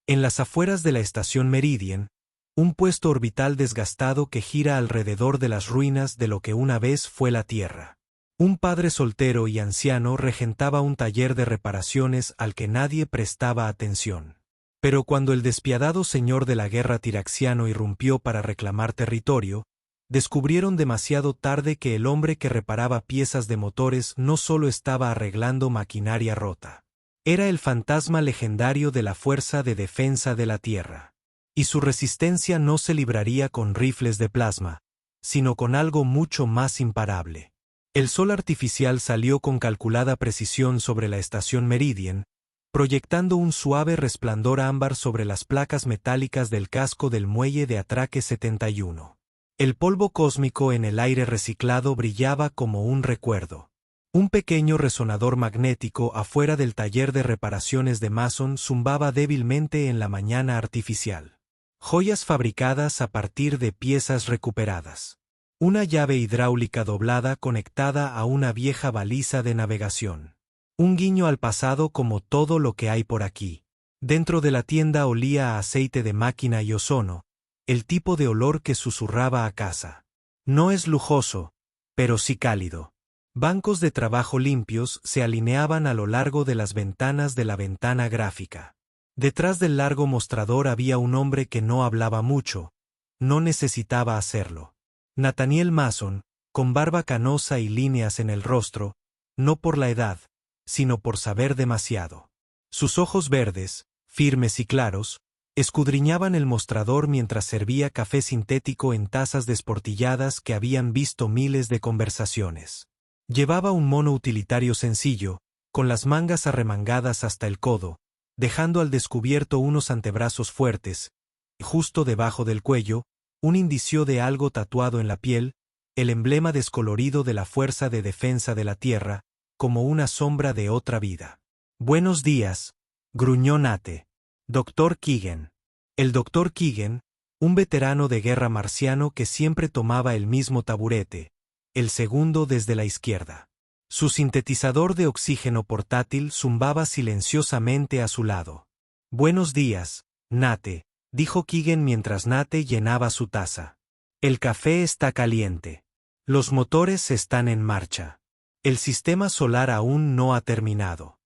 En las afueras de la estación Meridian, un puesto orbital desgastado que gira alrededor de las ruinas de lo que una vez fue la Tierra. Un padre soltero y anciano regentaba un taller de reparaciones al que nadie prestaba atención. Pero cuando el despiadado señor de la guerra tiraxiano irrumpió para reclamar territorio, descubrieron demasiado tarde que el hombre que reparaba piezas de motores no solo estaba arreglando maquinaria rota. Era el fantasma legendario de la Fuerza de Defensa de la Tierra. Y su resistencia no se libraría con rifles de plasma, sino con algo mucho más imparable. El sol artificial salió con calculada precisión sobre la estación Meridian, proyectando un suave resplandor ámbar sobre las placas metálicas del casco del muelle de atraque 71. El polvo cósmico en el aire reciclado brillaba como un recuerdo. Un pequeño resonador magnético afuera del taller de reparaciones de Mason zumbaba débilmente en la mañana artificial. Joyas fabricadas a partir de piezas recuperadas. Una llave hidráulica doblada conectada a una vieja baliza de navegación. Un guiño al pasado como todo lo que hay por aquí. Dentro de la tienda olía a aceite de máquina y ozono, el tipo de olor que susurraba a casa. No es lujoso, pero sí cálido. Bancos de trabajo limpios se alineaban a lo largo de las ventanas de la ventana gráfica. Detrás del largo mostrador había un hombre que no hablaba mucho, no necesitaba hacerlo. Nathaniel Mason, con barba canosa y líneas en el rostro, no por la edad, sino por saber demasiado. Sus ojos verdes, firmes y claros, escudriñaban el mostrador mientras servía café sintético en tazas desportilladas que habían visto miles de conversaciones. Llevaba un mono utilitario sencillo, con las mangas arremangadas hasta el codo, dejando al descubierto unos antebrazos fuertes, y justo debajo del cuello, un indicio de algo tatuado en la piel, el emblema descolorido de la Fuerza de Defensa de la Tierra, como una sombra de otra vida. «Buenos días», gruñó Nate. «Dr. Keegan». El Dr. Keegan, un veterano de guerra marciano que siempre tomaba el mismo taburete, el segundo desde la izquierda. Su sintetizador de oxígeno portátil zumbaba silenciosamente a su lado. «Buenos días, Nate», dijo Keegan mientras Nate llenaba su taza. «El café está caliente. Los motores están en marcha. El sistema solar aún no ha terminado.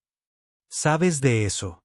¿Sabes de eso?»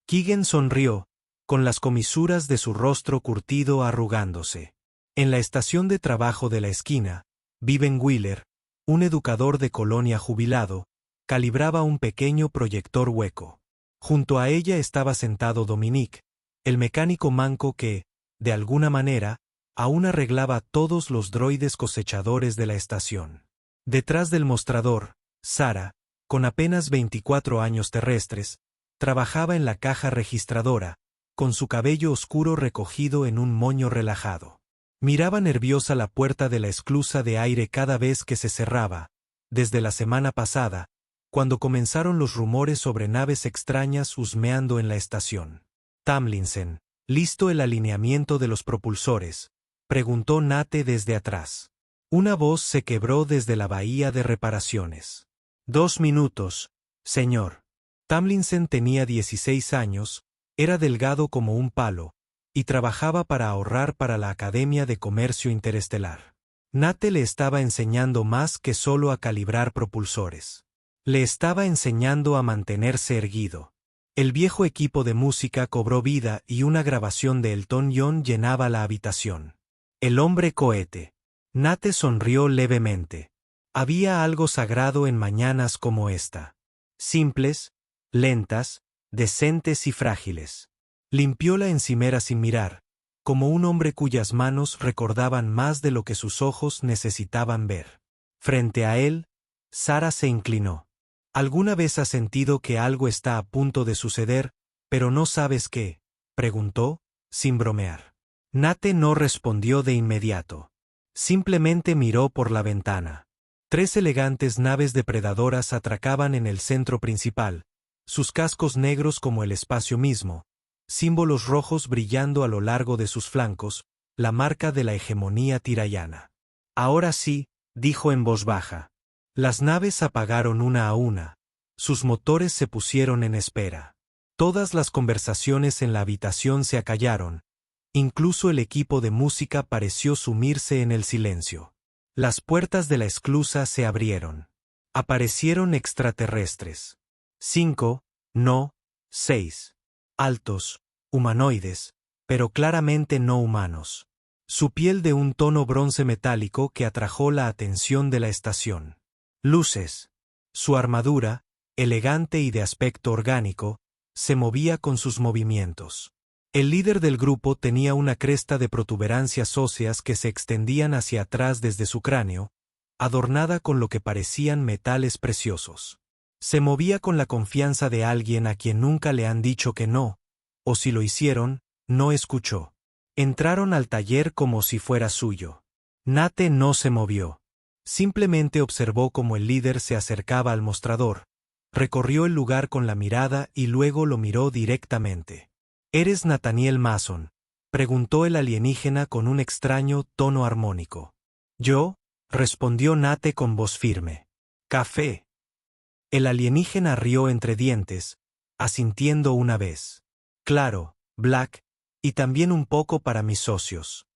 Keegan sonrió, con las comisuras de su rostro curtido arrugándose. En la estación de trabajo de la esquina, Viven Wheeler, un educador de colonia jubilado, calibraba un pequeño proyector hueco. Junto a ella estaba sentado Dominique, el mecánico manco que, de alguna manera, aún arreglaba todos los droides cosechadores de la estación. Detrás del mostrador, Sara, con apenas 24 años terrestres, trabajaba en la caja registradora, con su cabello oscuro recogido en un moño relajado. Miraba nerviosa la puerta de la esclusa de aire cada vez que se cerraba, desde la semana pasada, cuando comenzaron los rumores sobre naves extrañas husmeando en la estación. «Tamlinson, ¿listo el alineamiento de los propulsores?», preguntó Nate desde atrás. Una voz se quebró desde la bahía de reparaciones. «2 minutos, señor». Tamlinson tenía 16 años, era delgado como un palo, y trabajaba para ahorrar para la Academia de Comercio Interestelar. Nate le estaba enseñando más que solo a calibrar propulsores. Le estaba enseñando a mantenerse erguido. El viejo equipo de música cobró vida y una grabación de Elton John llenaba la habitación. El hombre cohete. Nate sonrió levemente. Había algo sagrado en mañanas como esta. Simples, lentas, decentes y frágiles. Limpió la encimera sin mirar, como un hombre cuyas manos recordaban más de lo que sus ojos necesitaban ver. Frente a él, Sara se inclinó. ¿Alguna vez has sentido que algo está a punto de suceder, pero no sabes qué?, preguntó, sin bromear. Nate no respondió de inmediato. Simplemente miró por la ventana. 3 elegantes naves depredadoras atracaban en el centro principal, sus cascos negros como el espacio mismo, símbolos rojos brillando a lo largo de sus flancos, la marca de la hegemonía tirayana. «Ahora sí», dijo en voz baja. Las naves apagaron una a una. Sus motores se pusieron en espera. Todas las conversaciones en la habitación se acallaron, incluso el equipo de música pareció sumirse en el silencio. Las puertas de la esclusa se abrieron. Aparecieron extraterrestres. 5, no, 6. Altos, humanoides, pero claramente no humanos. Su piel de un tono bronce metálico que atrajo la atención de la estación. Luces. Su armadura, elegante y de aspecto orgánico, se movía con sus movimientos. El líder del grupo tenía una cresta de protuberancias óseas que se extendían hacia atrás desde su cráneo, adornada con lo que parecían metales preciosos. Se movía con la confianza de alguien a quien nunca le han dicho que no, o si lo hicieron, no escuchó. Entraron al taller como si fuera suyo. Nate no se movió. Simplemente observó cómo el líder se acercaba al mostrador, recorrió el lugar con la mirada y luego lo miró directamente. ¿Eres Nathaniel Mason?, preguntó el alienígena con un extraño tono armónico. Yo, respondió Nate con voz firme. Café. El alienígena rió entre dientes, asintiendo una vez. Claro, Black, y también un poco para mis socios.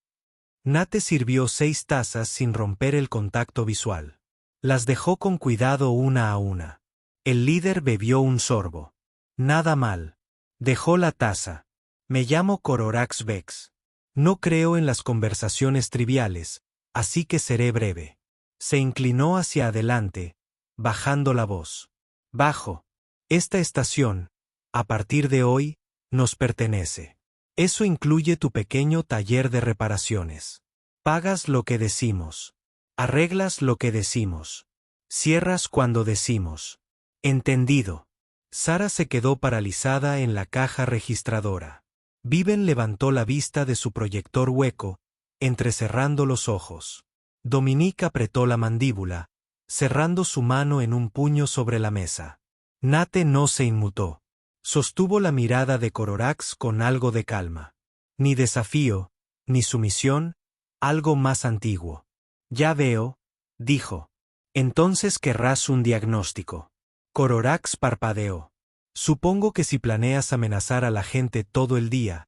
Nate sirvió 6 tazas sin romper el contacto visual. Las dejó con cuidado una a una. El líder bebió un sorbo. Nada mal. Dejó la taza. Me llamo Cororax Vex. No creo en las conversaciones triviales, así que seré breve. Se inclinó hacia adelante, bajando la voz. Bajo. Esta estación, a partir de hoy, nos pertenece. Eso incluye tu pequeño taller de reparaciones. Pagas lo que decimos. Arreglas lo que decimos. Cierras cuando decimos. Entendido. Sara se quedó paralizada en la caja registradora. Viven levantó la vista de su proyector hueco, entrecerrando los ojos. Dominique apretó la mandíbula, cerrando su mano en un puño sobre la mesa. Nate no se inmutó. Sostuvo la mirada de Cororax con algo de calma. Ni desafío, ni sumisión, algo más antiguo. Ya veo, dijo. Entonces querrás un diagnóstico. Cororax parpadeó. Supongo que si planeas amenazar a la gente todo el día,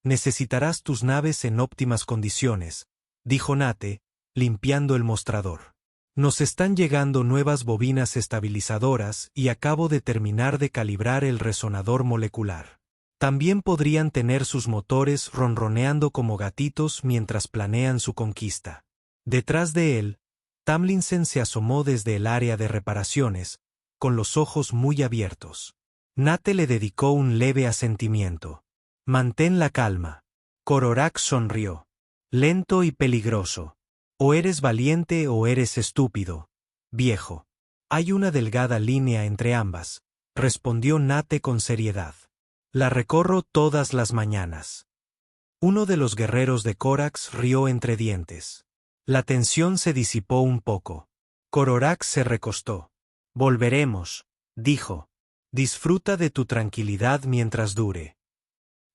necesitarás tus naves en óptimas condiciones, dijo Nate, limpiando el mostrador. Nos están llegando nuevas bobinas estabilizadoras y acabo de terminar de calibrar el resonador molecular. También podrían tener sus motores ronroneando como gatitos mientras planean su conquista. Detrás de él, Tamlinson se asomó desde el área de reparaciones, con los ojos muy abiertos. Nate le dedicó un leve asentimiento. Mantén la calma. Cororax sonrió. Lento y peligroso. O eres valiente o eres estúpido, viejo. Hay una delgada línea entre ambas, respondió Nate con seriedad. La recorro todas las mañanas. Uno de los guerreros de Corax rió entre dientes. La tensión se disipó un poco. Cororax se recostó. Volveremos, dijo. Disfruta de tu tranquilidad mientras dure.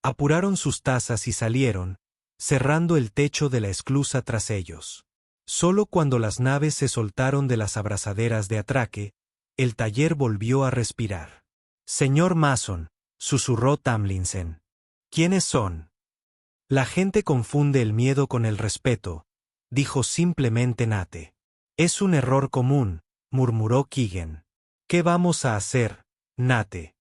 Apuraron sus tazas y salieron, cerrando el techo de la esclusa tras ellos. Solo cuando las naves se soltaron de las abrazaderas de atraque, el taller volvió a respirar. Señor Mason, susurró Tamlinson. ¿Quiénes son? La gente confunde el miedo con el respeto, dijo simplemente Nate. Es un error común, murmuró Keegan. ¿Qué vamos a hacer, Nate?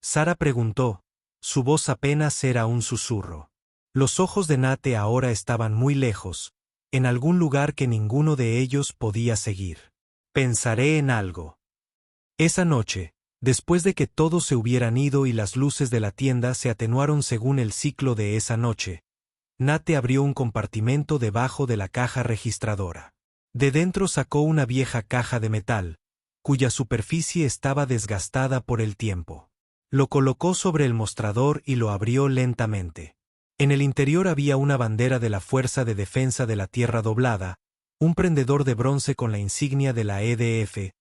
Sara preguntó, su voz apenas era un susurro. Los ojos de Nate ahora estaban muy lejos, en algún lugar que ninguno de ellos podía seguir. Pensaré en algo. Esa noche, después de que todos se hubieran ido y las luces de la tienda se atenuaron según el ciclo de esa noche, Nate abrió un compartimento debajo de la caja registradora. De dentro sacó una vieja caja de metal, cuya superficie estaba desgastada por el tiempo. Lo colocó sobre el mostrador y lo abrió lentamente. En el interior había una bandera de la Fuerza de Defensa de la Tierra doblada, un prendedor de bronce con la insignia de la EDF,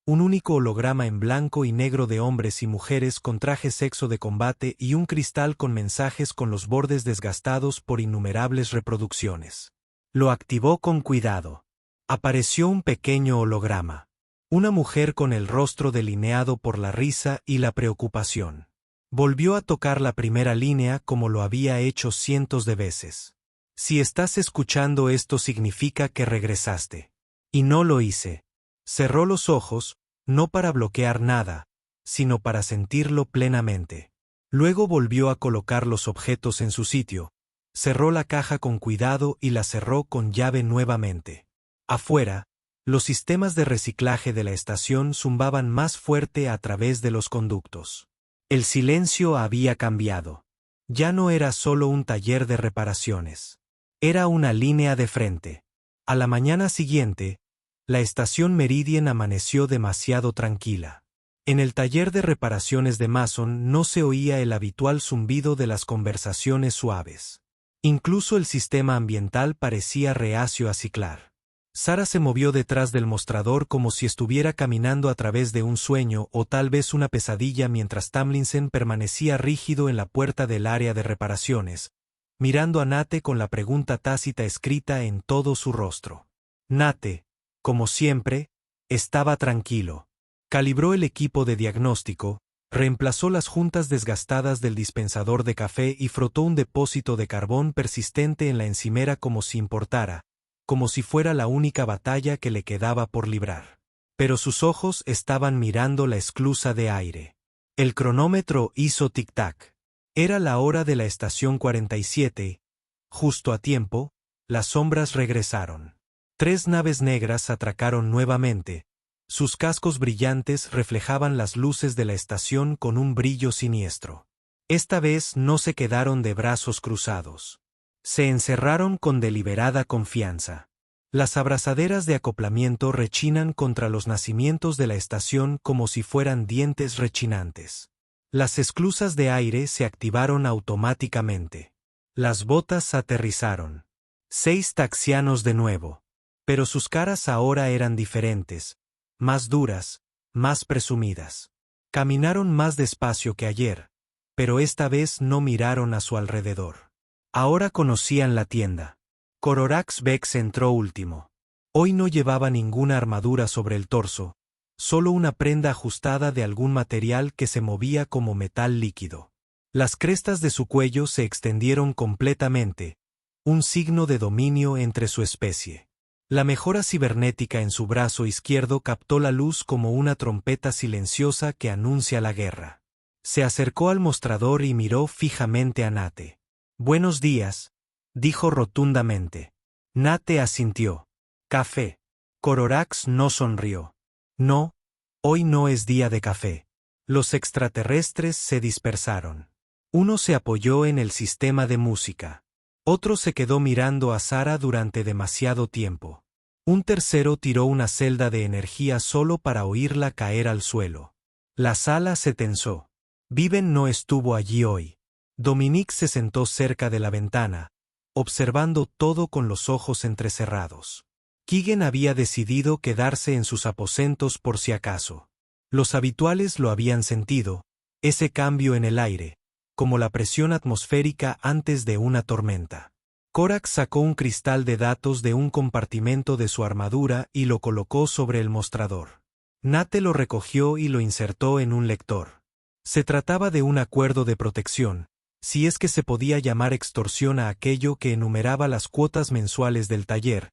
un único holograma en blanco y negro de hombres y mujeres con trajes sexo de combate y un cristal con mensajes con los bordes desgastados por innumerables reproducciones. Lo activó con cuidado. Apareció un pequeño holograma. Una mujer con el rostro delineado por la risa y la preocupación. Volvió a tocar la primera línea como lo había hecho cientos de veces. Si estás escuchando esto significa que regresaste. Y no lo hice. Cerró los ojos, no para bloquear nada, sino para sentirlo plenamente. Luego volvió a colocar los objetos en su sitio, cerró la caja con cuidado y la cerró con llave nuevamente. Afuera, los sistemas de reciclaje de la estación zumbaban más fuerte a través de los conductos. El silencio había cambiado. Ya no era solo un taller de reparaciones. Era una línea de frente. A la mañana siguiente, la estación Meridian amaneció demasiado tranquila. En el taller de reparaciones de Mason no se oía el habitual zumbido de las conversaciones suaves. Incluso el sistema ambiental parecía reacio a ciclar. Sara se movió detrás del mostrador como si estuviera caminando a través de un sueño o tal vez una pesadilla mientras Tomlinson permanecía rígido en la puerta del área de reparaciones, mirando a Nate con la pregunta tácita escrita en todo su rostro. Nate, como siempre, estaba tranquilo. Calibró el equipo de diagnóstico, reemplazó las juntas desgastadas del dispensador de café y frotó un depósito de carbón persistente en la encimera como si importara, como si fuera la única batalla que le quedaba por librar. Pero sus ojos estaban mirando la esclusa de aire. El cronómetro hizo tic-tac. Era la hora de la estación 47. Justo a tiempo, las sombras regresaron. 3 naves negras atracaron nuevamente. Sus cascos brillantes reflejaban las luces de la estación con un brillo siniestro. Esta vez no se quedaron de brazos cruzados. Se encerraron con deliberada confianza. Las abrazaderas de acoplamiento rechinan contra los nacimientos de la estación como si fueran dientes rechinantes. Las esclusas de aire se activaron automáticamente. Las botas aterrizaron. 6 taxianos de nuevo. Pero sus caras ahora eran diferentes, más duras, más presumidas. Caminaron más despacio que ayer, pero esta vez no miraron a su alrededor. Ahora conocían la tienda. Cororax Vex entró último. Hoy no llevaba ninguna armadura sobre el torso, solo una prenda ajustada de algún material que se movía como metal líquido. Las crestas de su cuello se extendieron completamente, un signo de dominio entre su especie. La mejora cibernética en su brazo izquierdo captó la luz como una trompeta silenciosa que anuncia la guerra. Se acercó al mostrador y miró fijamente a Nate. «Buenos días», dijo rotundamente. Nate asintió. «Café». Cororax no sonrió. «No, hoy no es día de café». Los extraterrestres se dispersaron. Uno se apoyó en el sistema de música. Otro se quedó mirando a Sara durante demasiado tiempo. Un tercero tiró una celda de energía solo para oírla caer al suelo. La sala se tensó. Viven no estuvo allí hoy. Dominique se sentó cerca de la ventana, observando todo con los ojos entrecerrados. Keegan había decidido quedarse en sus aposentos por si acaso. Los habituales lo habían sentido, ese cambio en el aire, como la presión atmosférica antes de una tormenta. Corax sacó un cristal de datos de un compartimento de su armadura y lo colocó sobre el mostrador. Nate lo recogió y lo insertó en un lector. Se trataba de un acuerdo de protección, si es que se podía llamar extorsión a aquello que enumeraba las cuotas mensuales del taller,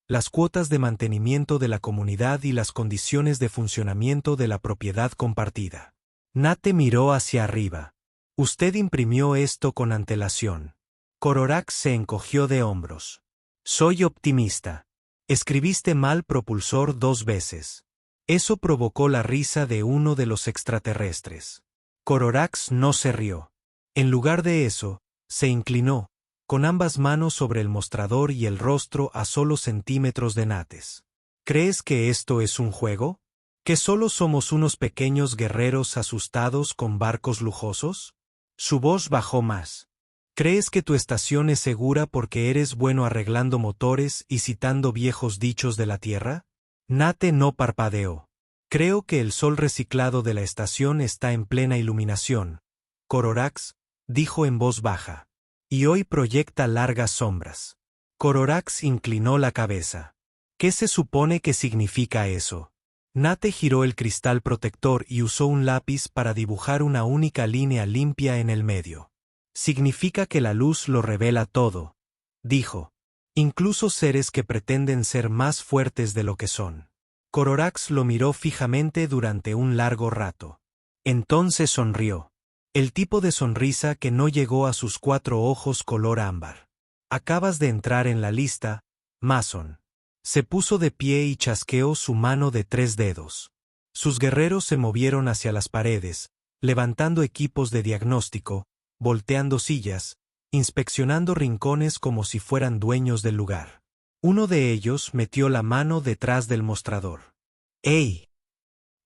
las cuotas de mantenimiento de la comunidad y las condiciones de funcionamiento de la propiedad compartida. Nate miró hacia arriba. «Usted imprimió esto con antelación». Cororax se encogió de hombros. «Soy optimista. Escribiste mal propulsor 2 veces». Eso provocó la risa de uno de los extraterrestres. Cororax no se rió. En lugar de eso, se inclinó, con ambas manos sobre el mostrador y el rostro a solo centímetros de Nates. «¿Crees que esto es un juego? ¿Que solo somos unos pequeños guerreros asustados con barcos lujosos?» Su voz bajó más. «¿Crees que tu estación es segura porque eres bueno arreglando motores y citando viejos dichos de la Tierra?» Nate no parpadeó. «Creo que el sol reciclado de la estación está en plena iluminación», Cororax dijo en voz baja. «Y hoy proyecta largas sombras». Cororax inclinó la cabeza. «¿Qué se supone que significa eso?» Nate giró el cristal protector y usó un lápiz para dibujar una única línea limpia en el medio. Significa que la luz lo revela todo, dijo. Incluso seres que pretenden ser más fuertes de lo que son. Cororax lo miró fijamente durante un largo rato. Entonces sonrió. El tipo de sonrisa que no llegó a sus 4 ojos color ámbar. Acabas de entrar en la lista, Mason. Se puso de pie y chasqueó su mano de 3 dedos. Sus guerreros se movieron hacia las paredes, levantando equipos de diagnóstico, volteando sillas, inspeccionando rincones como si fueran dueños del lugar. Uno de ellos metió la mano detrás del mostrador. ¡Ey!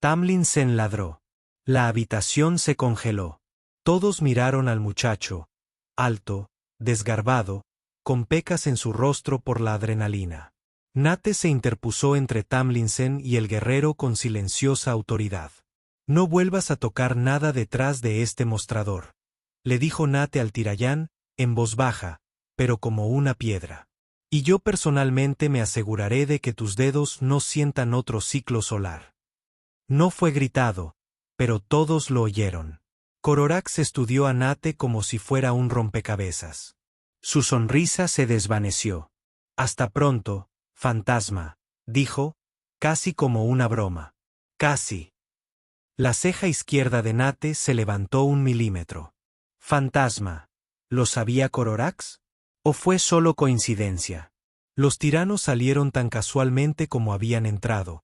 Tamlinson ladró. La habitación se congeló. Todos miraron al muchacho, alto, desgarbado, con pecas en su rostro por la adrenalina. Nate se interpuso entre Tamlinson y el guerrero con silenciosa autoridad. No vuelvas a tocar nada detrás de este mostrador, le dijo Nate al tirallán, en voz baja, pero como una piedra. Y yo personalmente me aseguraré de que tus dedos no sientan otro ciclo solar. No fue gritado, pero todos lo oyeron. Cororax estudió a Nate como si fuera un rompecabezas. Su sonrisa se desvaneció. Hasta pronto, fantasma, dijo, casi como una broma. Casi. La ceja izquierda de Nate se levantó 1 milímetro. Fantasma. ¿Lo sabía Cororax? ¿O fue solo coincidencia? Los tiranos salieron tan casualmente como habían entrado,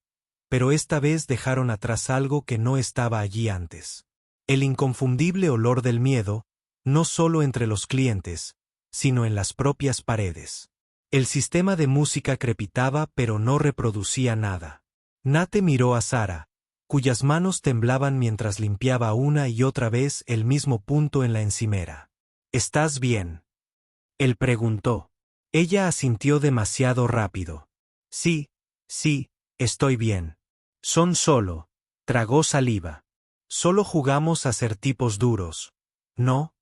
pero esta vez dejaron atrás algo que no estaba allí antes. El inconfundible olor del miedo, no solo entre los clientes, sino en las propias paredes. El sistema de música crepitaba pero no reproducía nada. Nate miró a Sara, cuyas manos temblaban mientras limpiaba una y otra vez el mismo punto en la encimera. ¿Estás bien?, él preguntó. Ella asintió demasiado rápido. Sí, estoy bien. Son solo, tragó saliva. Solo jugamos a ser tipos duros, ¿no?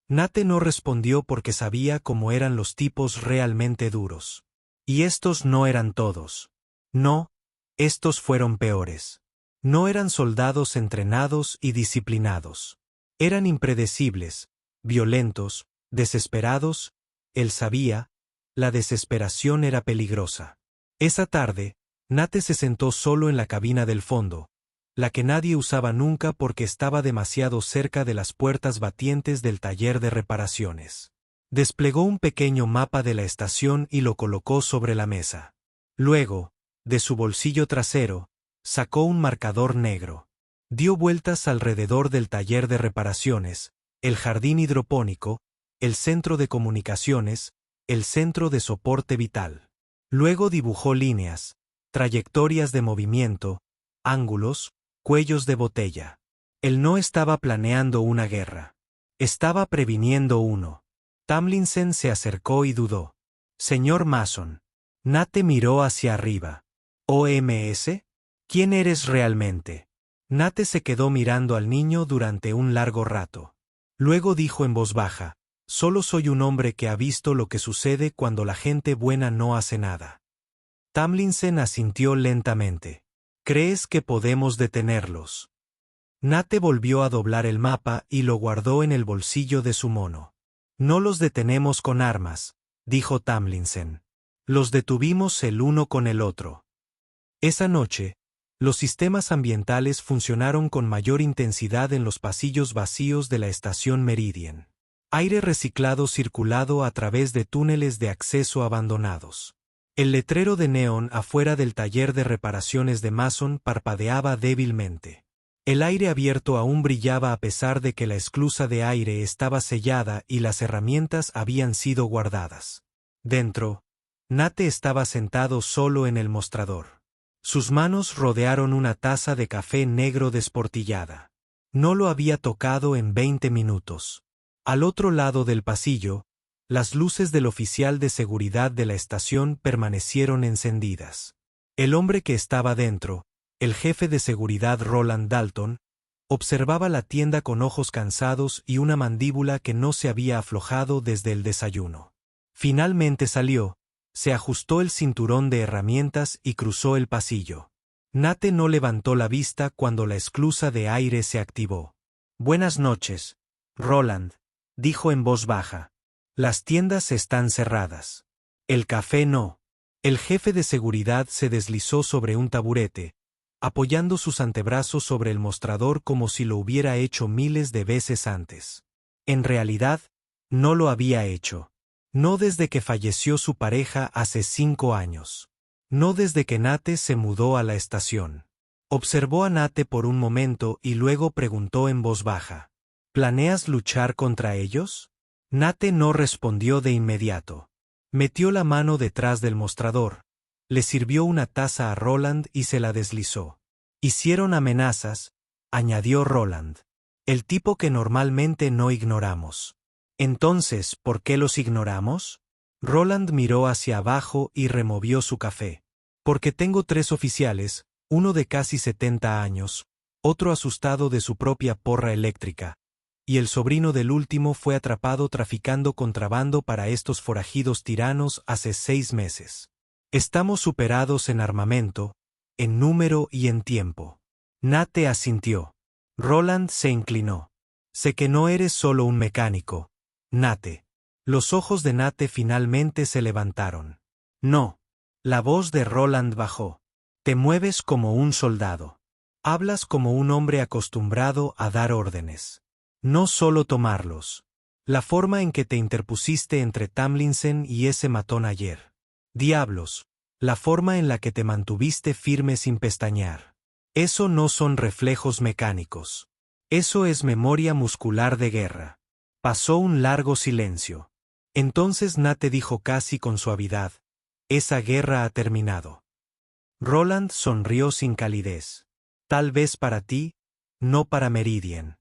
Nate no respondió porque sabía cómo eran los tipos realmente duros. Y estos no eran todos. No, estos fueron peores. No eran soldados entrenados y disciplinados. Eran impredecibles, violentos, desesperados. Él sabía, la desesperación era peligrosa. Esa tarde, Nate se sentó solo en la cabina del fondo, la que nadie usaba nunca porque estaba demasiado cerca de las puertas batientes del taller de reparaciones. Desplegó un pequeño mapa de la estación y lo colocó sobre la mesa. Luego, de su bolsillo trasero, sacó un marcador negro. Dio vueltas alrededor del taller de reparaciones, el jardín hidropónico, el centro de comunicaciones, el centro de soporte vital. Luego dibujó líneas, trayectorias de movimiento, ángulos, cuellos de botella. Él no estaba planeando una guerra. Estaba previniendo uno. Tamlinson se acercó y dudó. Señor Mason. Nate miró hacia arriba. ¿OMS? ¿Quién eres realmente? Nate se quedó mirando al niño durante un largo rato. Luego dijo en voz baja, solo soy un hombre que ha visto lo que sucede cuando la gente buena no hace nada. Tamlinson asintió lentamente. ¿Crees que podemos detenerlos? Nate volvió a doblar el mapa y lo guardó en el bolsillo de su mono. No los detenemos con armas, dijo Tamlinson. Los detuvimos el uno con el otro. Esa noche, los sistemas ambientales funcionaron con mayor intensidad en los pasillos vacíos de la estación Meridian. Aire reciclado circulado a través de túneles de acceso abandonados. El letrero de neón afuera del taller de reparaciones de Mason parpadeaba débilmente. El aire abierto aún brillaba a pesar de que la esclusa de aire estaba sellada y las herramientas habían sido guardadas. Dentro, Nate estaba sentado solo en el mostrador. Sus manos rodearon una taza de café negro desportillada. No lo había tocado en 20 minutos. Al otro lado del pasillo, las luces del oficial de seguridad de la estación permanecieron encendidas. El hombre que estaba dentro, el jefe de seguridad Roland Dalton, observaba la tienda con ojos cansados y una mandíbula que no se había aflojado desde el desayuno. Finalmente salió, se ajustó el cinturón de herramientas y cruzó el pasillo. Nate no levantó la vista cuando la esclusa de aire se activó. Buenas noches, Roland, dijo en voz baja. Las tiendas están cerradas. El café no. El jefe de seguridad se deslizó sobre un taburete, apoyando sus antebrazos sobre el mostrador como si lo hubiera hecho miles de veces antes. En realidad, no lo había hecho. No desde que falleció su pareja hace 5 años. No desde que Nate se mudó a la estación. Observó a Nate por un momento y luego preguntó en voz baja. ¿Planeas luchar contra ellos? Nate no respondió de inmediato. Metió la mano detrás del mostrador, le sirvió una taza a Roland y se la deslizó. Hicieron amenazas, añadió Roland. El tipo que normalmente no ignoramos. Entonces, ¿por qué los ignoramos? Roland miró hacia abajo y removió su café. Porque tengo 3 oficiales, uno de casi 70 años, otro asustado de su propia porra eléctrica, y el sobrino del último fue atrapado traficando contrabando para estos forajidos tiranos hace 6 meses. Estamos superados en armamento, en número y en tiempo. Nate asintió. Roland se inclinó. Sé que no eres solo un mecánico, Nate. Los ojos de Nate finalmente se levantaron. No. La voz de Roland bajó. Te mueves como un soldado. Hablas como un hombre acostumbrado a dar órdenes. No solo tomarlos. La forma en que te interpusiste entre Tamlinson y ese matón ayer. Diablos. La forma en la que te mantuviste firme sin pestañear. Eso no son reflejos mecánicos. Eso es memoria muscular de guerra. Pasó un largo silencio. Entonces Nate dijo casi con suavidad. Esa guerra ha terminado. Roland sonrió sin calidez. Tal vez para ti, no para Meridian.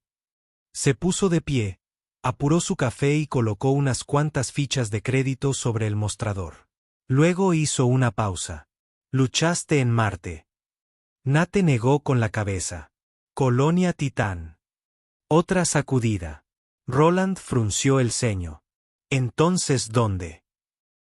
Se puso de pie, apuró su café y colocó unas cuantas fichas de crédito sobre el mostrador. Luego hizo una pausa. Luchaste en Marte. Nate negó con la cabeza. Colonia Titán. Otra sacudida. Roland frunció el ceño. Entonces, ¿dónde?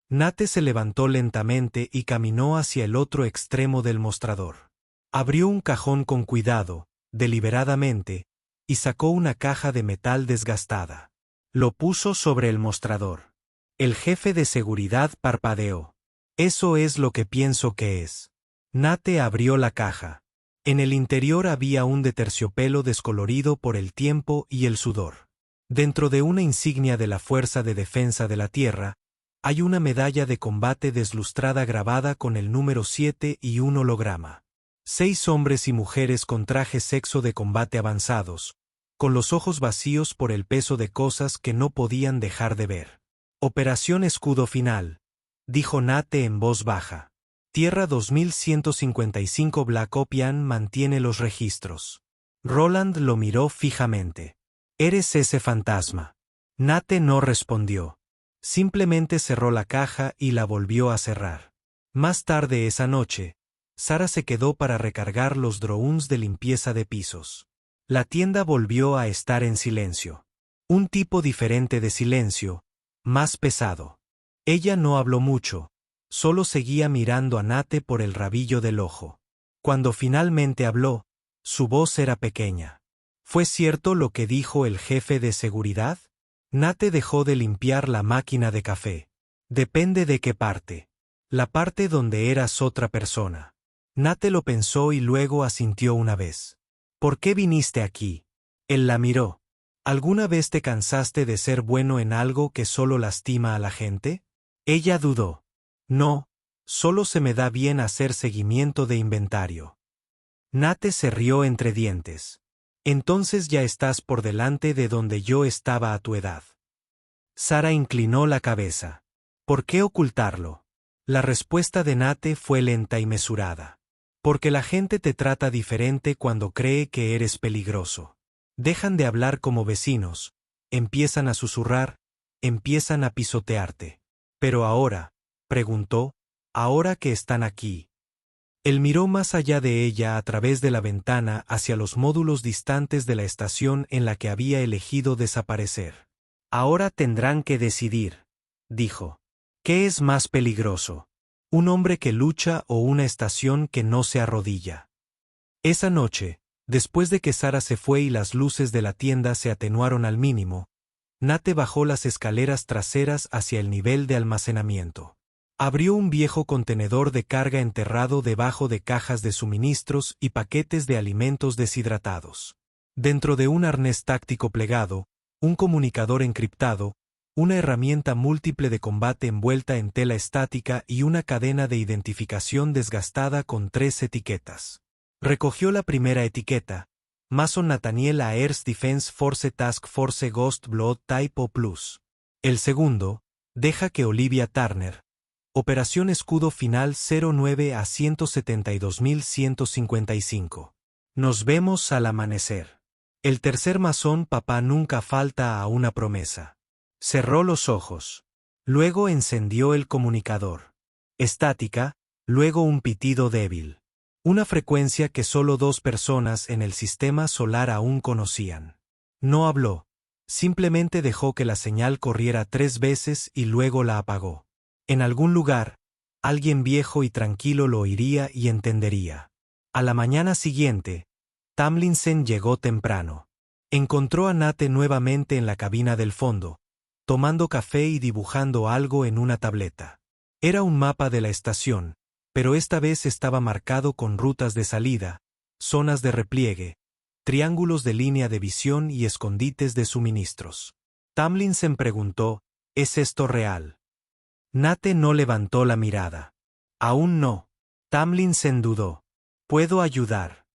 Nate se levantó lentamente y caminó hacia el otro extremo del mostrador. Abrió un cajón con cuidado, deliberadamente, y sacó una caja de metal desgastada. Lo puso sobre el mostrador. El jefe de seguridad parpadeó. Eso es lo que pienso que es. Nate abrió la caja. En el interior había un deterciopelo descolorido por el tiempo y el sudor. Dentro de una insignia de la Fuerza de Defensa de la Tierra, hay una medalla de combate deslustrada grabada con el número 7 y un holograma. 6 hombres y mujeres con trajes sexo de combate avanzados, con los ojos vacíos por el peso de cosas que no podían dejar de ver. Operación Escudo Final, dijo Nate en voz baja. Tierra 2155 Black Opian mantiene los registros. Roland lo miró fijamente. ¿Eres ese fantasma? Nate no respondió. Simplemente cerró la caja y la volvió a cerrar. Más tarde esa noche, Sara se quedó para recargar los drones de limpieza de pisos. La tienda volvió a estar en silencio. Un tipo diferente de silencio, más pesado. Ella no habló mucho, solo seguía mirando a Nate por el rabillo del ojo. Cuando finalmente habló, su voz era pequeña. ¿Fue cierto lo que dijo el jefe de seguridad? Nate dejó de limpiar la máquina de café. Depende de qué parte. La parte donde eras otra persona. Nate lo pensó y luego asintió una vez. ¿Por qué viniste aquí? Él la miró. ¿Alguna vez te cansaste de ser bueno en algo que solo lastima a la gente? Ella dudó. No, solo se me da bien hacer seguimiento de inventario. Nate se rió entre dientes. Entonces ya estás por delante de donde yo estaba a tu edad. Sara inclinó la cabeza. ¿Por qué ocultarlo? La respuesta de Nate fue lenta y mesurada. Porque la gente te trata diferente cuando cree que eres peligroso. Dejan de hablar como vecinos, empiezan a susurrar, empiezan a pisotearte. Pero ahora, preguntó, ahora que están aquí. Él miró más allá de ella a través de la ventana hacia los módulos distantes de la estación en la que había elegido desaparecer. Ahora tendrán que decidir, dijo. ¿Qué es más peligroso? ¿Un hombre que lucha o una estación que no se arrodilla? Esa noche, después de que Sara se fue y las luces de la tienda se atenuaron al mínimo, Nate bajó las escaleras traseras hacia el nivel de almacenamiento. Abrió un viejo contenedor de carga enterrado debajo de cajas de suministros y paquetes de alimentos deshidratados. Dentro de un arnés táctico plegado, un comunicador encriptado, una herramienta múltiple de combate envuelta en tela estática y una cadena de identificación desgastada con 3 etiquetas. Recogió la primera etiqueta, Mason Nathaniel Air Defense Force Task Force Ghost Blood Type O+. El segundo, deja que Olivia Turner. Operación Escudo Final 09 a 172.155. Nos vemos al amanecer. El tercer masón papá nunca falta a una promesa. Cerró los ojos. Luego encendió el comunicador. Estática, luego un pitido débil. Una frecuencia que solo 2 personas en el sistema solar aún conocían. No habló. Simplemente dejó que la señal corriera 3 veces y luego la apagó. En algún lugar, alguien viejo y tranquilo lo oiría y entendería. A la mañana siguiente, Tomlinson llegó temprano. Encontró a Nate nuevamente en la cabina del fondo, tomando café y dibujando algo en una tableta. Era un mapa de la estación, pero esta vez estaba marcado con rutas de salida, zonas de repliegue, triángulos de línea de visión y escondites de suministros. Tomlinson preguntó, ¿es esto real? Nate no levantó la mirada. Aún no. Tomlinson dudó. ¿Puedo ayudar?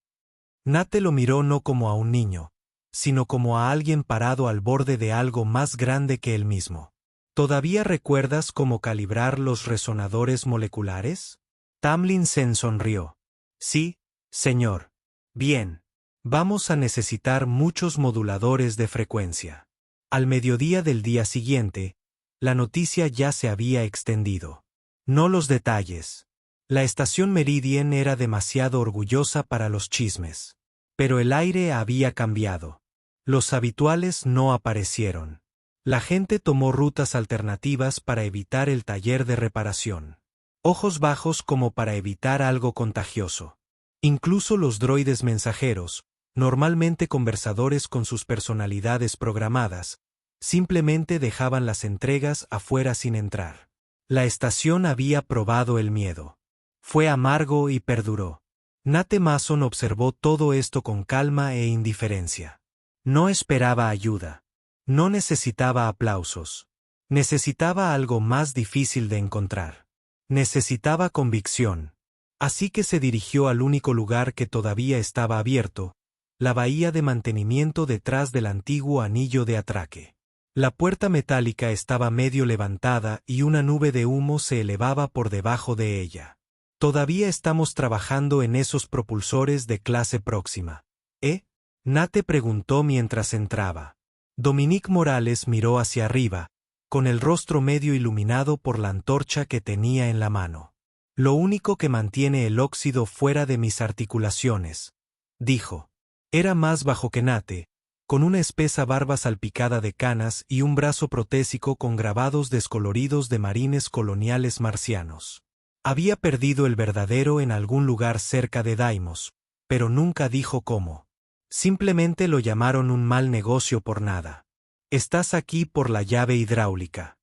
Nate lo miró no como a un niño, sino como a alguien parado al borde de algo más grande que él mismo. ¿Todavía recuerdas cómo calibrar los resonadores moleculares? Tomlinson sonrió. Sí, señor. Bien. Vamos a necesitar muchos moduladores de frecuencia. Al mediodía del día siguiente, la noticia ya se había extendido. No los detalles. La estación Meridian era demasiado orgullosa para los chismes. Pero el aire había cambiado. Los habituales no aparecieron. La gente tomó rutas alternativas para evitar el taller de reparación. Ojos bajos como para evitar algo contagioso. Incluso los droides mensajeros, normalmente conversadores con sus personalidades programadas, simplemente dejaban las entregas afuera sin entrar. La estación había probado el miedo. Fue amargo y perduró. Nate Mason observó todo esto con calma e indiferencia. No esperaba ayuda. No necesitaba aplausos. Necesitaba algo más difícil de encontrar. Necesitaba convicción. Así que se dirigió al único lugar que todavía estaba abierto, la bahía de mantenimiento detrás del antiguo anillo de atraque. La puerta metálica estaba medio levantada y una nube de humo se elevaba por debajo de ella. Todavía estamos trabajando en esos propulsores de clase próxima. ¿Eh? Nate preguntó mientras entraba. Dominique Morales miró hacia arriba, con el rostro medio iluminado por la antorcha que tenía en la mano. Lo único que mantiene el óxido fuera de mis articulaciones, dijo. Era más bajo que Nate, con una espesa barba salpicada de canas y un brazo protésico con grabados descoloridos de marines coloniales marcianos. Había perdido el verdadero en algún lugar cerca de Deimos, pero nunca dijo cómo. Simplemente lo llamaron un mal negocio por nada. ¿Estás aquí por la llave hidráulica?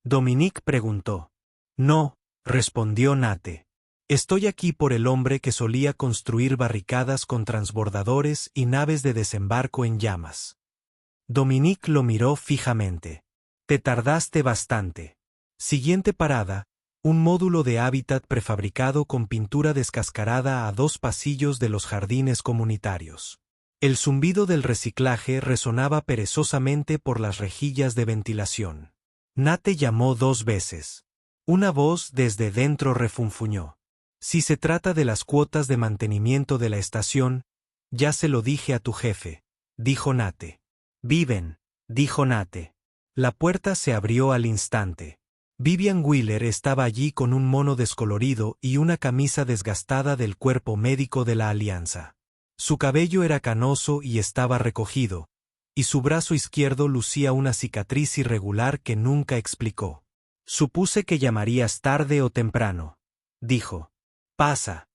Dominique preguntó. No, respondió Nate. Estoy aquí por el hombre que solía construir barricadas con transbordadores y naves de desembarco en llamas. Dominique lo miró fijamente. Te tardaste bastante. Siguiente parada, un módulo de hábitat prefabricado con pintura descascarada a 2 pasillos de los jardines comunitarios. El zumbido del reciclaje resonaba perezosamente por las rejillas de ventilación. Nate llamó 2 veces. Una voz desde dentro refunfuñó. Si se trata de las cuotas de mantenimiento de la estación, ya se lo dije a tu jefe, dijo Nate. Viven, dijo Nate. La puerta se abrió al instante. Vivian Wheeler estaba allí con un mono descolorido y una camisa desgastada del cuerpo médico de la Alianza. Su cabello era canoso y estaba recogido, y su brazo izquierdo lucía una cicatriz irregular que nunca explicó. Supuse que llamarías tarde o temprano, dijo. Pasa.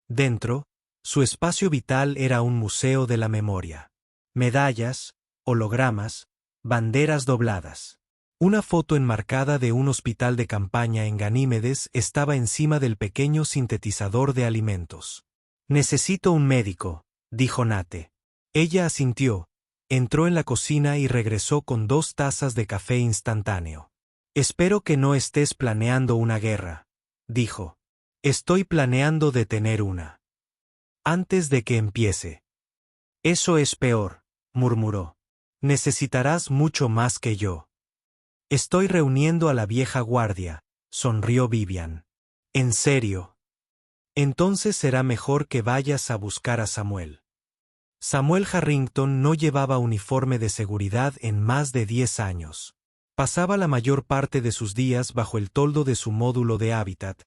Dentro, Su espacio vital era un museo de la memoria. Medallas, hologramas, banderas dobladas. Una foto enmarcada de un hospital de campaña en Ganímedes estaba encima del pequeño sintetizador de alimentos. «Necesito un médico», dijo Nate. Ella asintió, entró en la cocina y regresó con 2 tazas de café instantáneo. «Espero que no estés planeando una guerra», dijo. «Estoy planeando detener una. Antes de que empiece». «Eso es peor», murmuró. «Necesitarás mucho más que yo». «Estoy reuniendo a la vieja guardia», sonrió Vivian. «¿En serio? Entonces será mejor que vayas a buscar a Samuel». Samuel Harrington no llevaba uniforme de seguridad en más de 10 años. Pasaba la mayor parte de sus días bajo el toldo de su módulo de hábitat,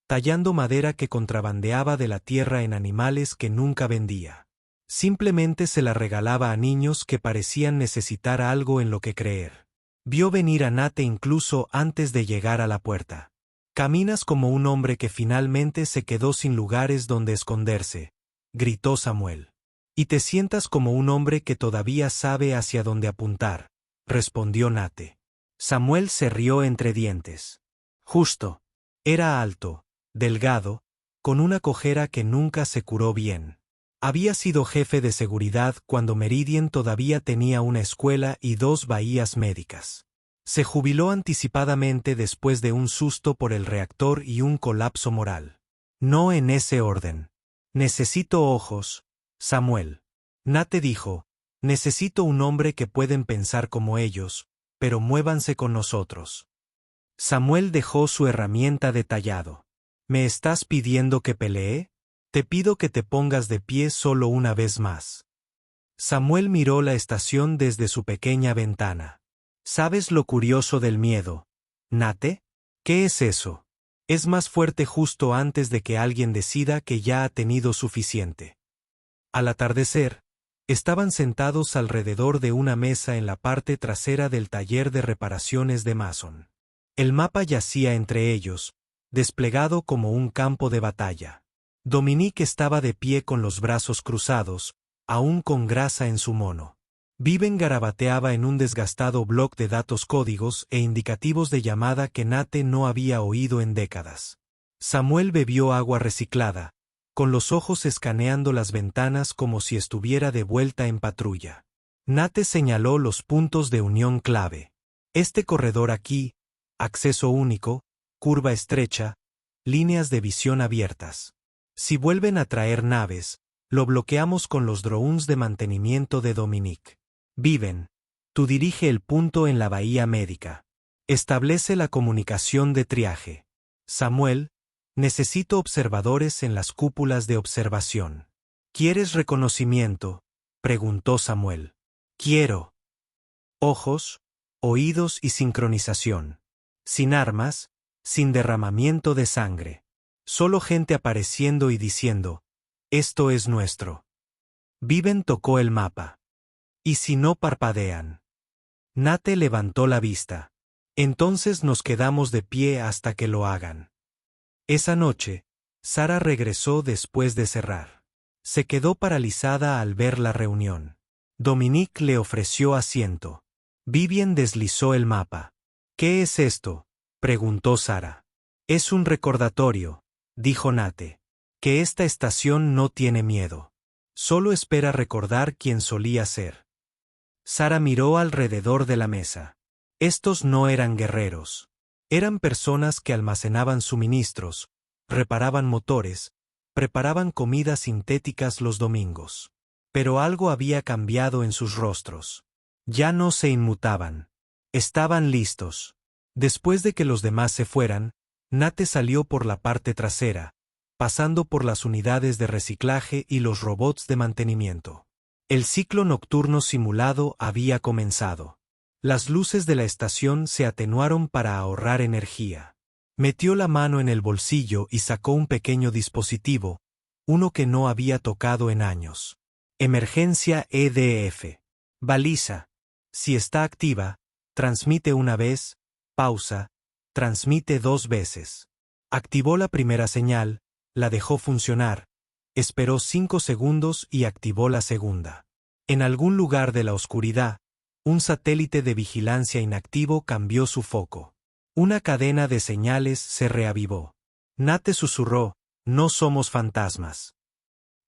tallando madera que contrabandeaba de la tierra en animales que nunca vendía. Simplemente se la regalaba a niños que parecían necesitar algo en lo que creer. Vio venir a Nate incluso antes de llegar a la puerta. «Caminas como un hombre que finalmente se quedó sin lugares donde esconderse», gritó Samuel. «Y te sientas como un hombre que todavía sabe hacia dónde apuntar», respondió Nate. Samuel se rió entre dientes. Justo. Era alto, delgado, con una cojera que nunca se curó bien. Había sido jefe de seguridad cuando Meridian todavía tenía una escuela y 2 bahías médicas. Se jubiló anticipadamente después de un susto por el reactor y un colapso moral. No en ese orden. «Necesito ojos, Samuel». Nate dijo, «Necesito un hombre que pueden pensar como ellos, pero muévanse con nosotros». Samuel dejó su herramienta de tallado. «¿Me estás pidiendo que pelee? Te pido que te pongas de pie solo una vez más». Samuel miró la estación desde su pequeña ventana. «¿Sabes lo curioso del miedo, Nate? ¿Qué es eso? Es más fuerte justo antes de que alguien decida que ya ha tenido suficiente». Al atardecer, estaban sentados alrededor de una mesa en la parte trasera del taller de reparaciones de Mason. El mapa yacía entre ellos, desplegado como un campo de batalla. Dominique estaba de pie con los brazos cruzados, aún con grasa en su mono. Viven garabateaba en un desgastado bloc de datos códigos e indicativos de llamada que Nate no había oído en décadas. Samuel bebió agua reciclada, con los ojos escaneando las ventanas como si estuviera de vuelta en patrulla. Nate señaló los puntos de unión clave. «Este corredor aquí, acceso único, curva estrecha, líneas de visión abiertas. Si vuelven a traer naves, lo bloqueamos con los drones de mantenimiento de Dominique. Viven, tú dirige el punto en la bahía médica. Establece la comunicación de triaje. Samuel, necesito observadores en las cúpulas de observación». «¿Quieres reconocimiento?», preguntó Samuel. «Quiero. Ojos, oídos y sincronización. Sin armas, sin derramamiento de sangre. Solo gente apareciendo y diciendo, esto es nuestro». Viven tocó el mapa. «¿Y si no parpadean?». Nate levantó la vista. «Entonces nos quedamos de pie hasta que lo hagan». Esa noche, Sara regresó después de cerrar. Se quedó paralizada al ver la reunión. Dominique le ofreció asiento. Vivian deslizó el mapa. «¿Qué es esto?», preguntó Sara. «Es un recordatorio», dijo Nate, «que esta estación no tiene miedo. Solo espera recordar quién solía ser». Sara miró alrededor de la mesa. Estos no eran guerreros. Eran personas que almacenaban suministros, reparaban motores, preparaban comidas sintéticas los domingos. Pero algo había cambiado en sus rostros. Ya no se inmutaban. Estaban listos. Después de que los demás se fueran, Nate salió por la parte trasera, pasando por las unidades de reciclaje y los robots de mantenimiento. El ciclo nocturno simulado había comenzado. Las luces de la estación se atenuaron para ahorrar energía. Metió la mano en el bolsillo y sacó un pequeño dispositivo, uno que no había tocado en años. Emergencia EDF. Baliza. Si está activa, transmite una vez, pausa, transmite 2 veces. Activó la primera señal, la dejó funcionar, Esperó 5 segundos y activó la segunda. En algún lugar de la oscuridad, un satélite de vigilancia inactivo cambió su foco. Una cadena de señales se reavivó. Nate susurró, no somos fantasmas.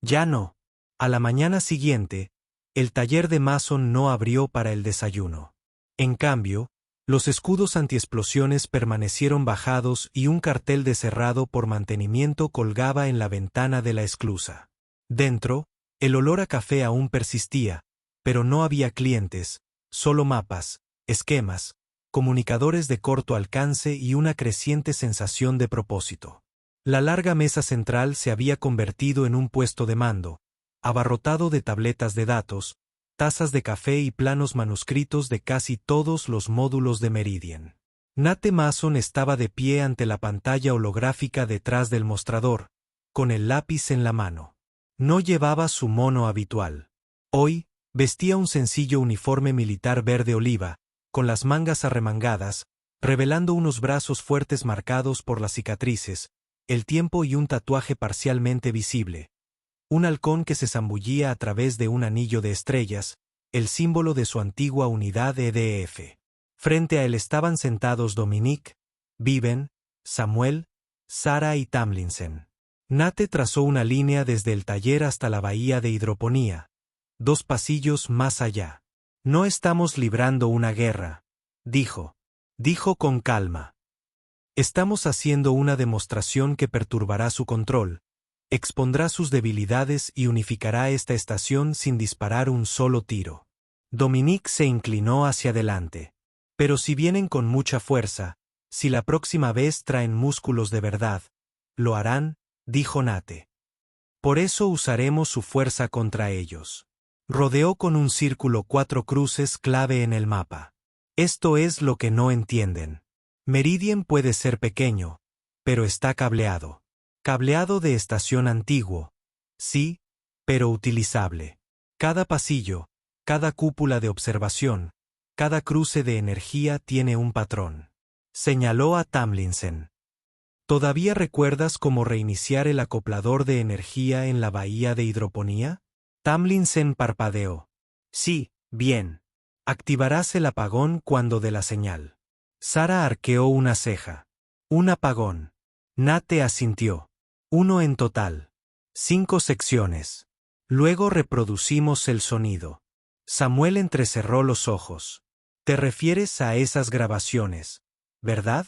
Ya no. A la mañana siguiente, el taller de Mason no abrió para el desayuno. En cambio, los escudos antiexplosiones permanecieron bajados y un cartel de cerrado por mantenimiento colgaba en la ventana de la esclusa. Dentro, el olor a café aún persistía, pero no había clientes, solo mapas, esquemas, comunicadores de corto alcance y una creciente sensación de propósito. La larga mesa central se había convertido en un puesto de mando, abarrotado de tabletas de datos, tazas de café y planos manuscritos de casi todos los módulos de Meridian. Nate Mason estaba de pie ante la pantalla holográfica detrás del mostrador, con el lápiz en la mano. No llevaba su mono habitual. Hoy, vestía un sencillo uniforme militar verde oliva, con las mangas arremangadas, revelando unos brazos fuertes marcados por las cicatrices, el tiempo y un tatuaje parcialmente visible. Un halcón que se zambullía a través de un anillo de estrellas, el símbolo de su antigua unidad EDF. Frente a él estaban sentados Dominique, Viven, Samuel, Sarah y Tamlinson. Nate trazó una línea desde el taller hasta la bahía de hidroponía, 2 pasillos más allá. No estamos librando una guerra, dijo. Dijo con calma. Estamos haciendo una demostración que perturbará su control, expondrá sus debilidades y unificará esta estación sin disparar un solo tiro. Dominique se inclinó hacia adelante. Pero si vienen con mucha fuerza, si la próxima vez traen músculos de verdad, lo harán, dijo Nate. Por eso usaremos su fuerza contra ellos. Rodeó con un círculo 4 cruces clave en el mapa. Esto es lo que no entienden. Meridian puede ser pequeño, pero está cableado. Cableado de estación antiguo. Sí, pero utilizable. Cada pasillo, cada cúpula de observación, cada cruce de energía tiene un patrón. Señaló a Tamlinson. ¿Todavía recuerdas cómo reiniciar el acoplador de energía en la bahía de hidroponía? Tamlinson parpadeó. Sí, bien. Activarás el apagón cuando dé la señal. Sarah arqueó una ceja. Un apagón. Nate asintió. 1 en total. 5 secciones. Luego reproducimos el sonido. Samuel entrecerró los ojos. Te refieres a esas grabaciones, ¿verdad?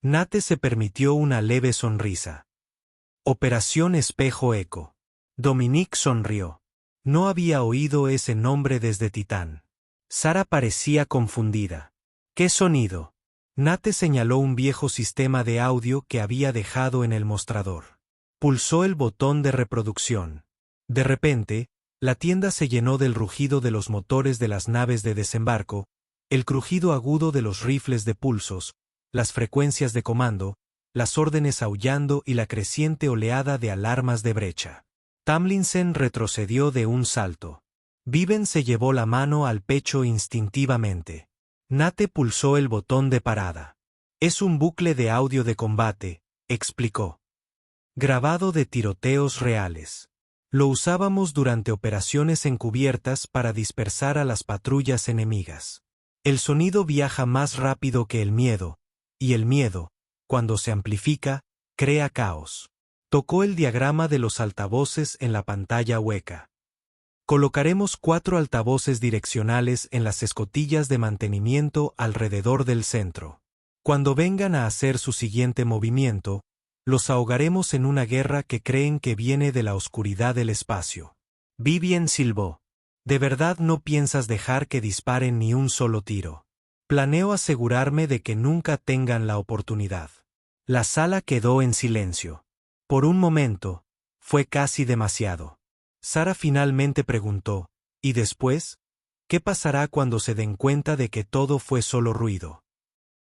Nate se permitió una leve sonrisa. Operación Espejo Eco. Dominique sonrió. No había oído ese nombre desde Titán. Sarah parecía confundida. ¿Qué sonido? Nate señaló un viejo sistema de audio que había dejado en el mostrador. Pulsó el botón de reproducción. De repente, la tienda se llenó del rugido de los motores de las naves de desembarco, el crujido agudo de los rifles de pulsos, las frecuencias de comando, las órdenes aullando y la creciente oleada de alarmas de brecha. Tamlinson retrocedió de un salto. Viven se llevó la mano al pecho instintivamente. Nate pulsó el botón de parada. Es un bucle de audio de combate, explicó. Grabado de tiroteos reales. Lo usábamos durante operaciones encubiertas para dispersar a las patrullas enemigas. El sonido viaja más rápido que el miedo, y el miedo, cuando se amplifica, crea caos. Tocó el diagrama de los altavoces en la pantalla hueca. Colocaremos 4 altavoces direccionales en las escotillas de mantenimiento alrededor del centro. Cuando vengan a hacer su siguiente movimiento, los ahogaremos en una guerra que creen que viene de la oscuridad del espacio. Vivian silbó. ¿De verdad no piensas dejar que disparen ni un solo tiro? Planeo asegurarme de que nunca tengan la oportunidad. La sala quedó en silencio. Por un momento, fue casi demasiado. Sarah finalmente preguntó, ¿y después? ¿Qué pasará cuando se den cuenta de que todo fue solo ruido?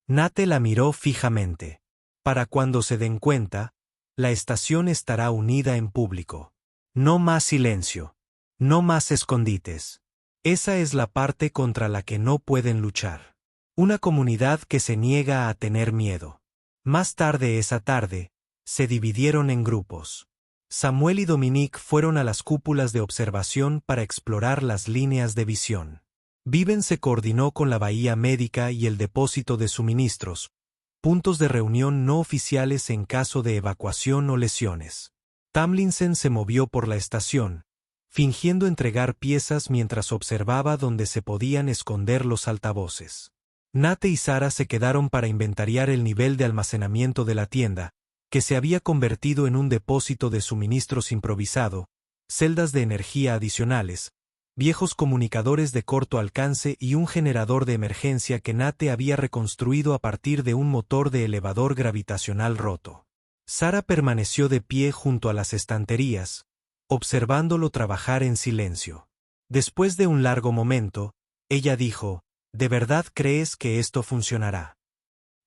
Nate la miró fijamente. Para cuando se den cuenta, la estación estará unida en público. No más silencio. No más escondites. Esa es la parte contra la que no pueden luchar. Una comunidad que se niega a tener miedo. Más tarde esa tarde, se dividieron en grupos. Samuel y Dominique fueron a las cúpulas de observación para explorar las líneas de visión. Viven se coordinó con la bahía médica y el depósito de suministros, puntos de reunión no oficiales en caso de evacuación o lesiones. Tomlinson se movió por la estación, fingiendo entregar piezas mientras observaba dónde se podían esconder los altavoces. Nate y Sarah se quedaron para inventariar el nivel de almacenamiento de la tienda, que se había convertido en un depósito de suministros improvisado, celdas de energía adicionales, viejos comunicadores de corto alcance y un generador de emergencia que Nate había reconstruido a partir de un motor de elevador gravitacional roto. Sarah permaneció de pie junto a las estanterías, observándolo trabajar en silencio. Después de un largo momento, ella dijo, ¿de verdad crees que esto funcionará?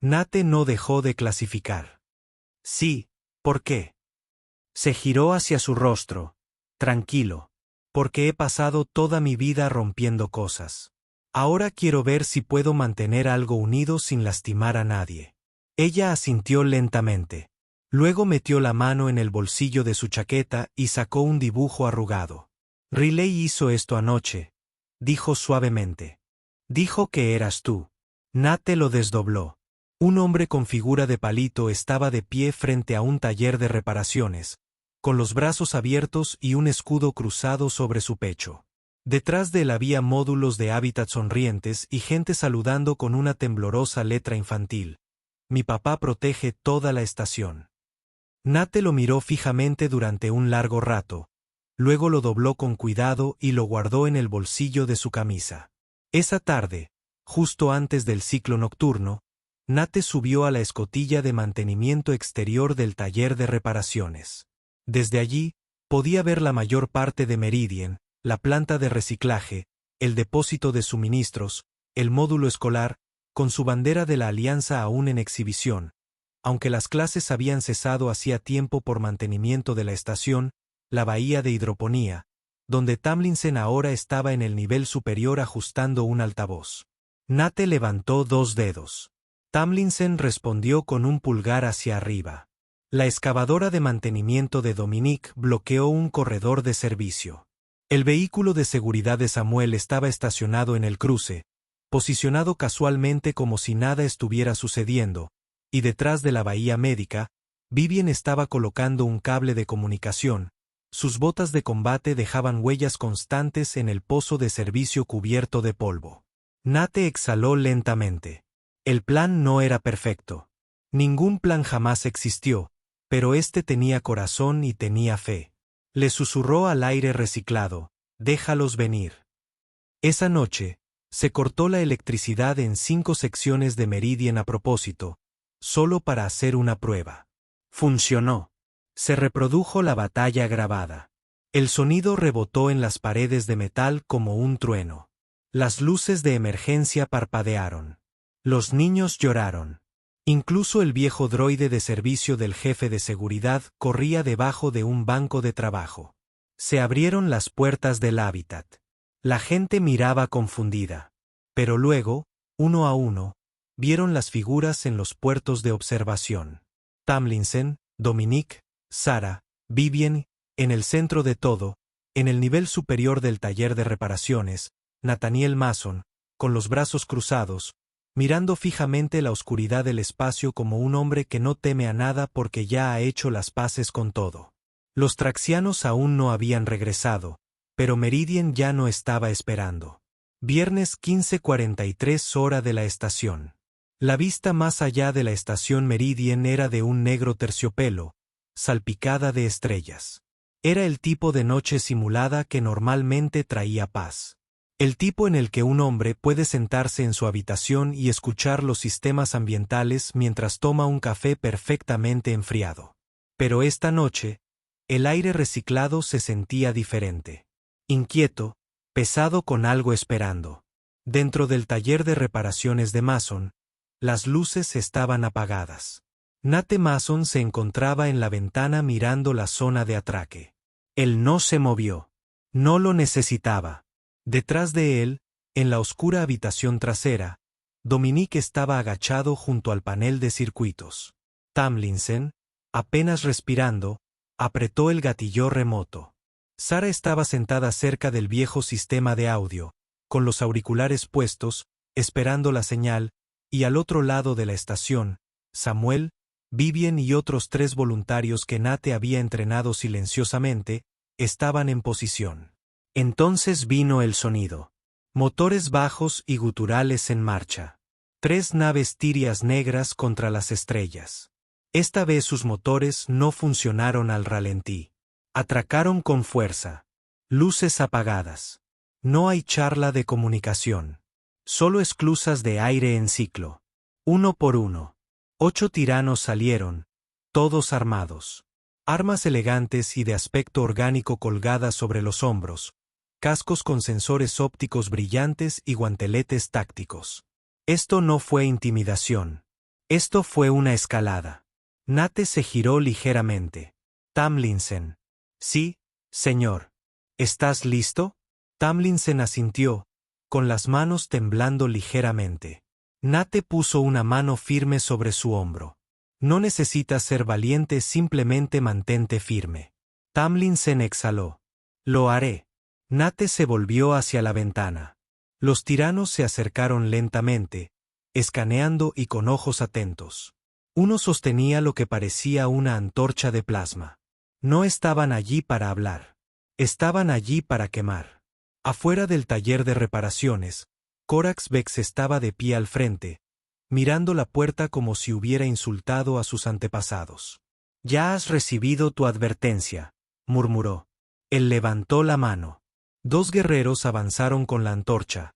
Nate no dejó de clasificar. Sí, ¿por qué? Se giró hacia su rostro, tranquilo, porque he pasado toda mi vida rompiendo cosas. Ahora quiero ver si puedo mantener algo unido sin lastimar a nadie. Ella asintió lentamente. Luego metió la mano en el bolsillo de su chaqueta y sacó un dibujo arrugado. Riley hizo esto anoche, dijo suavemente. Dijo que eras tú. Nate lo desdobló. Un hombre con figura de palito estaba de pie frente a un taller de reparaciones, con los brazos abiertos y un escudo cruzado sobre su pecho. Detrás de él había módulos de hábitat sonrientes y gente saludando con una temblorosa letra infantil. Mi papá protege toda la estación. Nate lo miró fijamente durante un largo rato, luego lo dobló con cuidado y lo guardó en el bolsillo de su camisa. Esa tarde, justo antes del ciclo nocturno, Nate subió a la escotilla de mantenimiento exterior del taller de reparaciones. Desde allí, podía ver la mayor parte de Meridian, la planta de reciclaje, el depósito de suministros, el módulo escolar, con su bandera de la Alianza aún en exhibición. Aunque las clases habían cesado hacía tiempo por mantenimiento de la estación, la bahía de hidroponía, donde Tomlinson ahora estaba en el nivel superior ajustando un altavoz. Nate levantó 2 dedos. Tomlinson respondió con un pulgar hacia arriba. La excavadora de mantenimiento de Dominique bloqueó un corredor de servicio. El vehículo de seguridad de Samuel estaba estacionado en el cruce, posicionado casualmente como si nada estuviera sucediendo, y detrás de la bahía médica, Vivian estaba colocando un cable de comunicación. Sus botas de combate dejaban huellas constantes en el pozo de servicio cubierto de polvo. Nate exhaló lentamente. El plan no era perfecto. Ningún plan jamás existió, pero este tenía corazón y tenía fe. Le susurró al aire reciclado, déjalos venir. Esa noche, se cortó la electricidad en 5 secciones de Meridian a propósito, solo para hacer una prueba. Funcionó. Se reprodujo la batalla grabada. El sonido rebotó en las paredes de metal como un trueno. Las luces de emergencia parpadearon. Los niños lloraron. Incluso el viejo droide de servicio del jefe de seguridad corría debajo de un banco de trabajo. Se abrieron las puertas del hábitat. La gente miraba confundida. Pero luego, uno a uno, vieron las figuras en los puertos de observación. Tomlinson, Dominique, Sarah, Vivian, en el centro de todo, en el nivel superior del taller de reparaciones, Nathaniel Mason, con los brazos cruzados, mirando fijamente la oscuridad del espacio como un hombre que no teme a nada porque ya ha hecho las paces con todo. Los traxianos aún no habían regresado, pero Meridian ya no estaba esperando. Viernes 15:43 hora de la estación. La vista más allá de la estación Meridian era de un negro terciopelo, salpicada de estrellas. Era el tipo de noche simulada que normalmente traía paz. El tipo en el que un hombre puede sentarse en su habitación y escuchar los sistemas ambientales mientras toma un café perfectamente enfriado. Pero esta noche, el aire reciclado se sentía diferente. Inquieto, pesado con algo esperando. Dentro del taller de reparaciones de Mason, las luces estaban apagadas. Nate Mason se encontraba en la ventana mirando la zona de atraque. Él no se movió. No lo necesitaba. Detrás de él, en la oscura habitación trasera, Dominique estaba agachado junto al panel de circuitos. Tomlinson, apenas respirando, Apretó el gatillo remoto. Sara estaba sentada cerca del viejo sistema de audio, con los auriculares puestos, esperando la señal, y al otro lado de la estación, Samuel, Vivien y otros 3 voluntarios que Nate había entrenado silenciosamente, estaban en posición. Entonces vino el sonido. Motores bajos y guturales en marcha. 3 naves tirias negras contra las estrellas. Esta vez sus motores no funcionaron al ralentí. Atracaron con fuerza. Luces apagadas. No hay charla de comunicación. Solo esclusas de aire en ciclo. Uno por uno. 8 tiranos salieron, todos armados. Armas elegantes y de aspecto orgánico colgadas sobre los hombros, cascos con sensores ópticos brillantes y guanteletes tácticos. Esto no fue intimidación. Esto fue una escalada. Nate se giró ligeramente. Tamlinsen. Sí, señor. ¿Estás listo? Tamlinsen asintió, con las manos temblando ligeramente. Nate puso una mano firme sobre su hombro. No necesitas ser valiente, simplemente mantente firme. Tamlinsen exhaló. Lo haré. Nate se volvió hacia la ventana. Los tiranos se acercaron lentamente, escaneando y con ojos atentos. Uno sostenía lo que parecía una antorcha de plasma. No estaban allí para hablar. Estaban allí para quemar. Afuera del taller de reparaciones, Corax Vex estaba de pie al frente, mirando la puerta como si hubiera insultado a sus antepasados. «Ya has recibido tu advertencia», murmuró. Él levantó la mano. 2 guerreros avanzaron con la antorcha,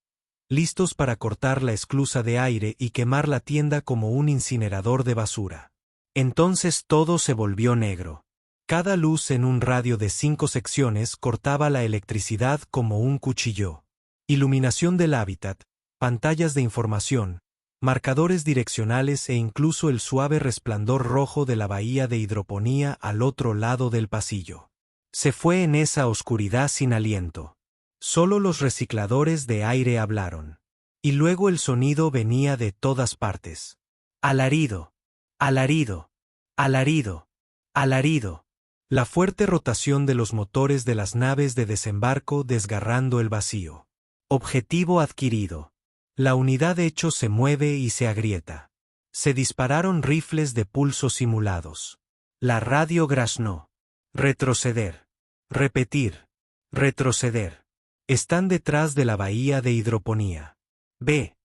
listos para cortar la esclusa de aire y quemar la tienda como un incinerador de basura. Entonces todo se volvió negro. Cada luz en un radio de 5 secciones cortaba la electricidad como un cuchillo. Iluminación del hábitat, pantallas de información, marcadores direccionales e incluso el suave resplandor rojo de la bahía de hidroponía al otro lado del pasillo. Se fue en esa oscuridad sin aliento. Solo los recicladores de aire hablaron. Y luego el sonido venía de todas partes. Alarido, alarido, alarido, alarido. La fuerte rotación de los motores de las naves de desembarco desgarrando el vacío. Objetivo adquirido. La unidad hecho se mueve y se agrieta. Se dispararon rifles de pulso simulados. La radio graznó. Retroceder. Repetir. Retroceder. Están detrás de la bahía de hidroponía. Ve.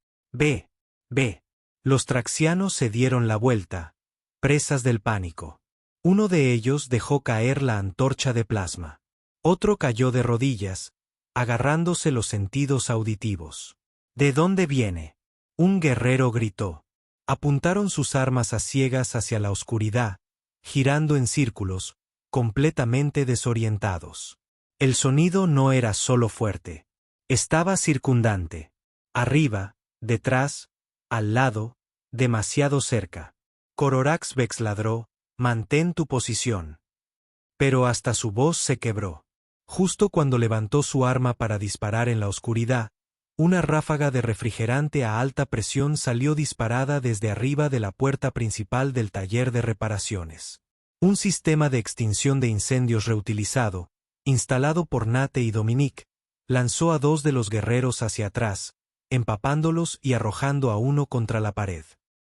Los traxianos se dieron la vuelta, presas del pánico. Uno de ellos dejó caer la antorcha de plasma. Otro cayó de rodillas, agarrándose los sentidos auditivos. ¿De dónde viene? Un guerrero gritó. Apuntaron sus armas a ciegas hacia la oscuridad, girando en círculos, completamente desorientados. El sonido no era solo fuerte. Estaba circundante. Arriba, detrás, al lado, demasiado cerca. Cororax Vex ladró, mantén tu posición. Pero hasta su voz se quebró. Justo cuando levantó su arma para disparar en la oscuridad, una ráfaga de refrigerante a alta presión salió disparada desde arriba de la puerta principal del taller de reparaciones. Un sistema de extinción de incendios reutilizado, instalado por Nate y Dominique, lanzó a 2 de los guerreros hacia atrás, empapándolos y arrojando a uno contra la pared.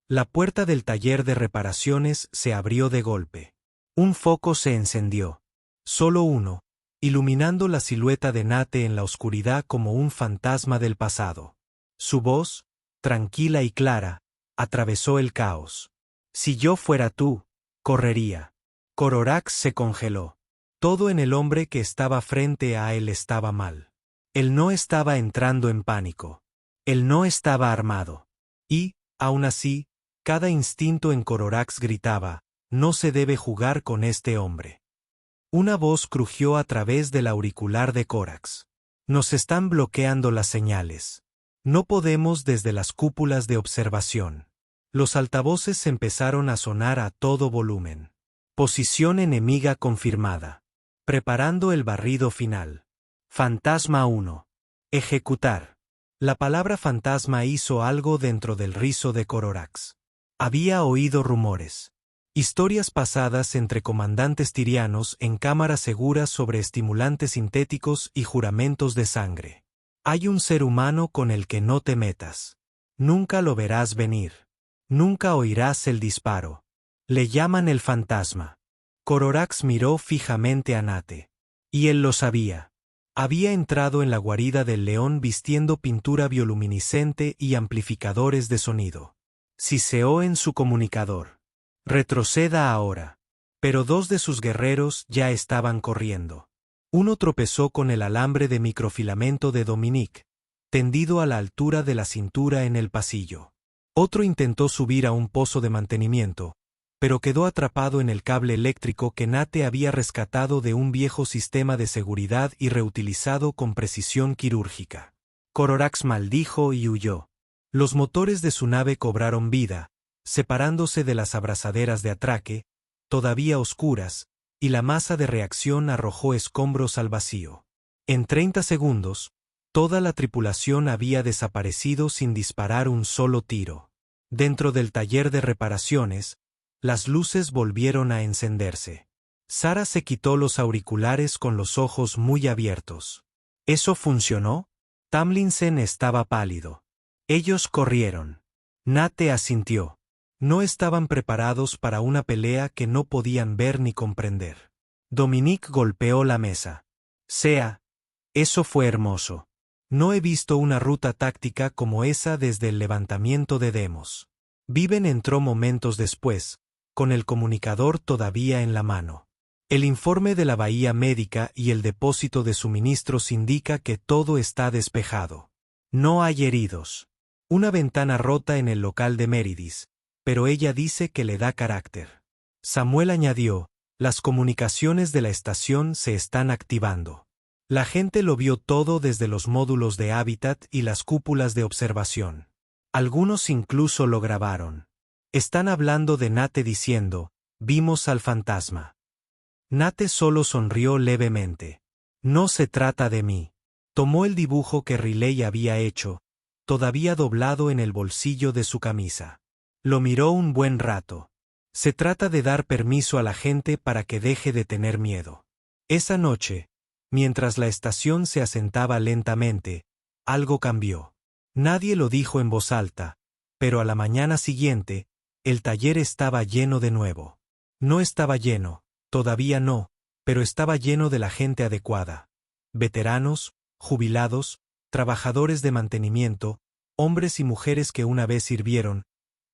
La puerta del taller de reparaciones se abrió de golpe. Un foco se encendió. Solo uno, iluminando la silueta de Nate en la oscuridad como un fantasma del pasado. Su voz, tranquila y clara, atravesó el caos. Si yo fuera tú, correría. Cororax se congeló. Todo en el hombre que estaba frente a él estaba mal. Él no estaba entrando en pánico. Él no estaba armado. Y, aún así, cada instinto en Cororax gritaba, no se debe jugar con este hombre. Una voz crujió a través del auricular de Corax. Nos están bloqueando las señales. No podemos desde las cúpulas de observación. Los altavoces empezaron a sonar a todo volumen. Posición enemiga confirmada. Preparando el barrido final. Fantasma 1. Ejecutar. La palabra fantasma hizo algo dentro del rizo de Cororax. Había oído rumores. Historias pasadas entre comandantes tirianos en cámaras seguras sobre estimulantes sintéticos y juramentos de sangre. Hay un ser humano con el que no te metas. Nunca lo verás venir. Nunca oirás el disparo. Le llaman el fantasma. Cororax miró fijamente a Nate. Y él lo sabía. Había entrado en la guarida del león vistiendo pintura bioluminiscente y amplificadores de sonido. Siseó en su comunicador. Retroceda ahora. Pero dos de sus guerreros ya estaban corriendo. Uno tropezó con el alambre de microfilamento de Dominique, tendido a la altura de la cintura en el pasillo. Otro intentó subir a un pozo de mantenimiento, pero quedó atrapado en el cable eléctrico que Nate había rescatado de un viejo sistema de seguridad y reutilizado con precisión quirúrgica. Cororax maldijo y huyó. Los motores de su nave cobraron vida, separándose de las abrazaderas de atraque, todavía oscuras, y la masa de reacción arrojó escombros al vacío. En 30 segundos, toda la tripulación había desaparecido sin disparar un solo tiro. Dentro del taller de reparaciones, las luces volvieron a encenderse. Sara se quitó los auriculares con los ojos muy abiertos. ¿Eso funcionó? Tamlinson estaba pálido. Ellos corrieron. Nate asintió. No estaban preparados para una pelea que no podían ver ni comprender. Dominique golpeó la mesa. Eso fue hermoso. No he visto una ruta táctica como esa desde el levantamiento de Demos. Viven entró momentos después, con el comunicador todavía en la mano. El informe de la bahía médica y el depósito de suministros indica que todo está despejado. No hay heridos. Una ventana rota en el local de Meridis, pero ella dice que le da carácter. Samuel añadió, las comunicaciones de la estación se están activando. La gente lo vio todo desde los módulos de hábitat y las cúpulas de observación. Algunos incluso lo grabaron. Están hablando de Nate diciendo, vimos al fantasma. Nate solo sonrió levemente. No se trata de mí. Tomó el dibujo que Riley había hecho, todavía doblado en el bolsillo de su camisa. Lo miró un buen rato. Se trata de dar permiso a la gente para que deje de tener miedo. Esa noche, mientras la estación se asentaba lentamente, algo cambió. Nadie lo dijo en voz alta, pero a la mañana siguiente, el taller estaba lleno de nuevo. No estaba lleno, todavía no, pero estaba lleno de la gente adecuada. Veteranos, jubilados, trabajadores de mantenimiento, hombres y mujeres que una vez sirvieron,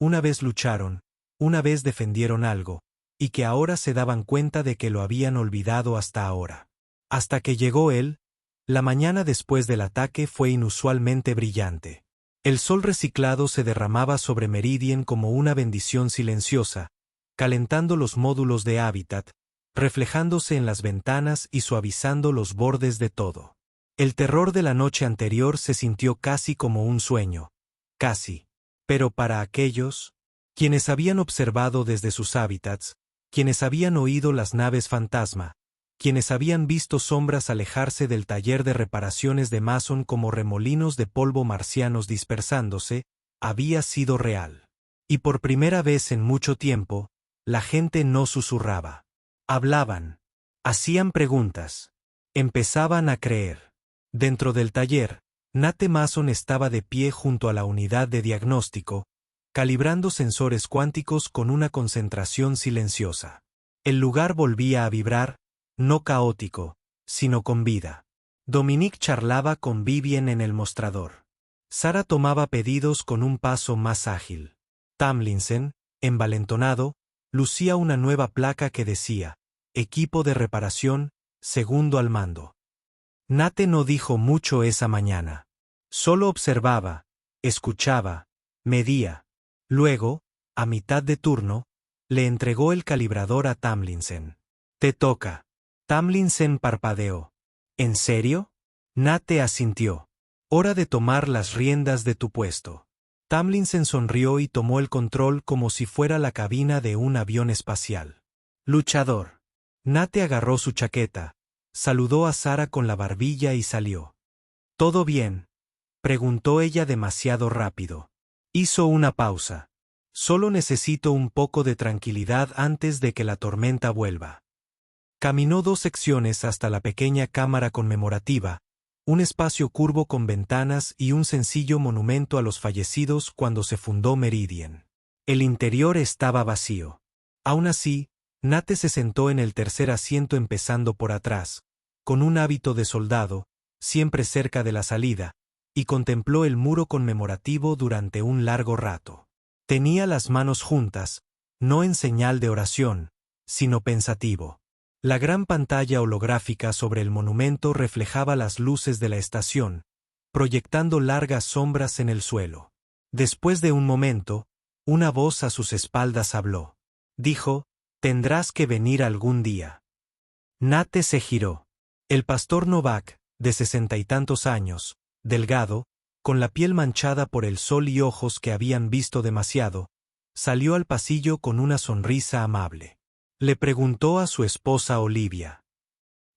una vez lucharon, una vez defendieron algo, y que ahora se daban cuenta de que lo habían olvidado hasta ahora. Hasta que llegó él, la mañana después del ataque fue inusualmente brillante. El sol reciclado se derramaba sobre Meridian como una bendición silenciosa, calentando los módulos de hábitat, reflejándose en las ventanas y suavizando los bordes de todo. El terror de la noche anterior se sintió casi como un sueño. Casi. Pero para aquellos, quienes habían observado desde sus hábitats, quienes habían oído las naves fantasma, quienes habían visto sombras alejarse del taller de reparaciones de Mason como remolinos de polvo marcianos dispersándose, había sido real. Y por primera vez en mucho tiempo, la gente no susurraba. Hablaban. Hacían preguntas. Empezaban a creer. Dentro del taller, Nate Mason estaba de pie junto a la unidad de diagnóstico, calibrando sensores cuánticos con una concentración silenciosa. El lugar volvía a vibrar, no caótico, sino con vida. Dominique charlaba con Vivien en el mostrador. Sara tomaba pedidos con un paso más ágil. Tamlinson, envalentonado, lucía una nueva placa que decía, equipo de reparación, segundo al mando. Nate no dijo mucho esa mañana. Solo observaba, escuchaba, medía. Luego, a mitad de turno, le entregó el calibrador a Tamlinson. Te toca. Tamlinson parpadeó. ¿En serio? Nate asintió. Hora de tomar las riendas de tu puesto. Tamlinson sonrió y tomó el control como si fuera la cabina de un avión espacial. Luchador. Nate agarró su chaqueta, saludó a Sara con la barbilla y salió. ¿Todo bien?, preguntó ella demasiado rápido. Hizo una pausa. Solo necesito un poco de tranquilidad antes de que la tormenta vuelva. Caminó 2 secciones hasta la pequeña cámara conmemorativa, un espacio curvo con ventanas y un sencillo monumento a los fallecidos cuando se fundó Meridian. El interior estaba vacío. Aún así, Nate se sentó en el tercer asiento empezando por atrás, con un hábito de soldado, siempre cerca de la salida, y contempló el muro conmemorativo durante un largo rato. Tenía las manos juntas, no en señal de oración, sino pensativo. La gran pantalla holográfica sobre el monumento reflejaba las luces de la estación, proyectando largas sombras en el suelo. Después de un momento, una voz a sus espaldas habló. Dijo, «Tendrás que venir algún día». Nate se giró. El pastor Novak, de 60 y tantos años, delgado, con la piel manchada por el sol y ojos que habían visto demasiado, salió al pasillo con una sonrisa amable. Le preguntó a su esposa Olivia.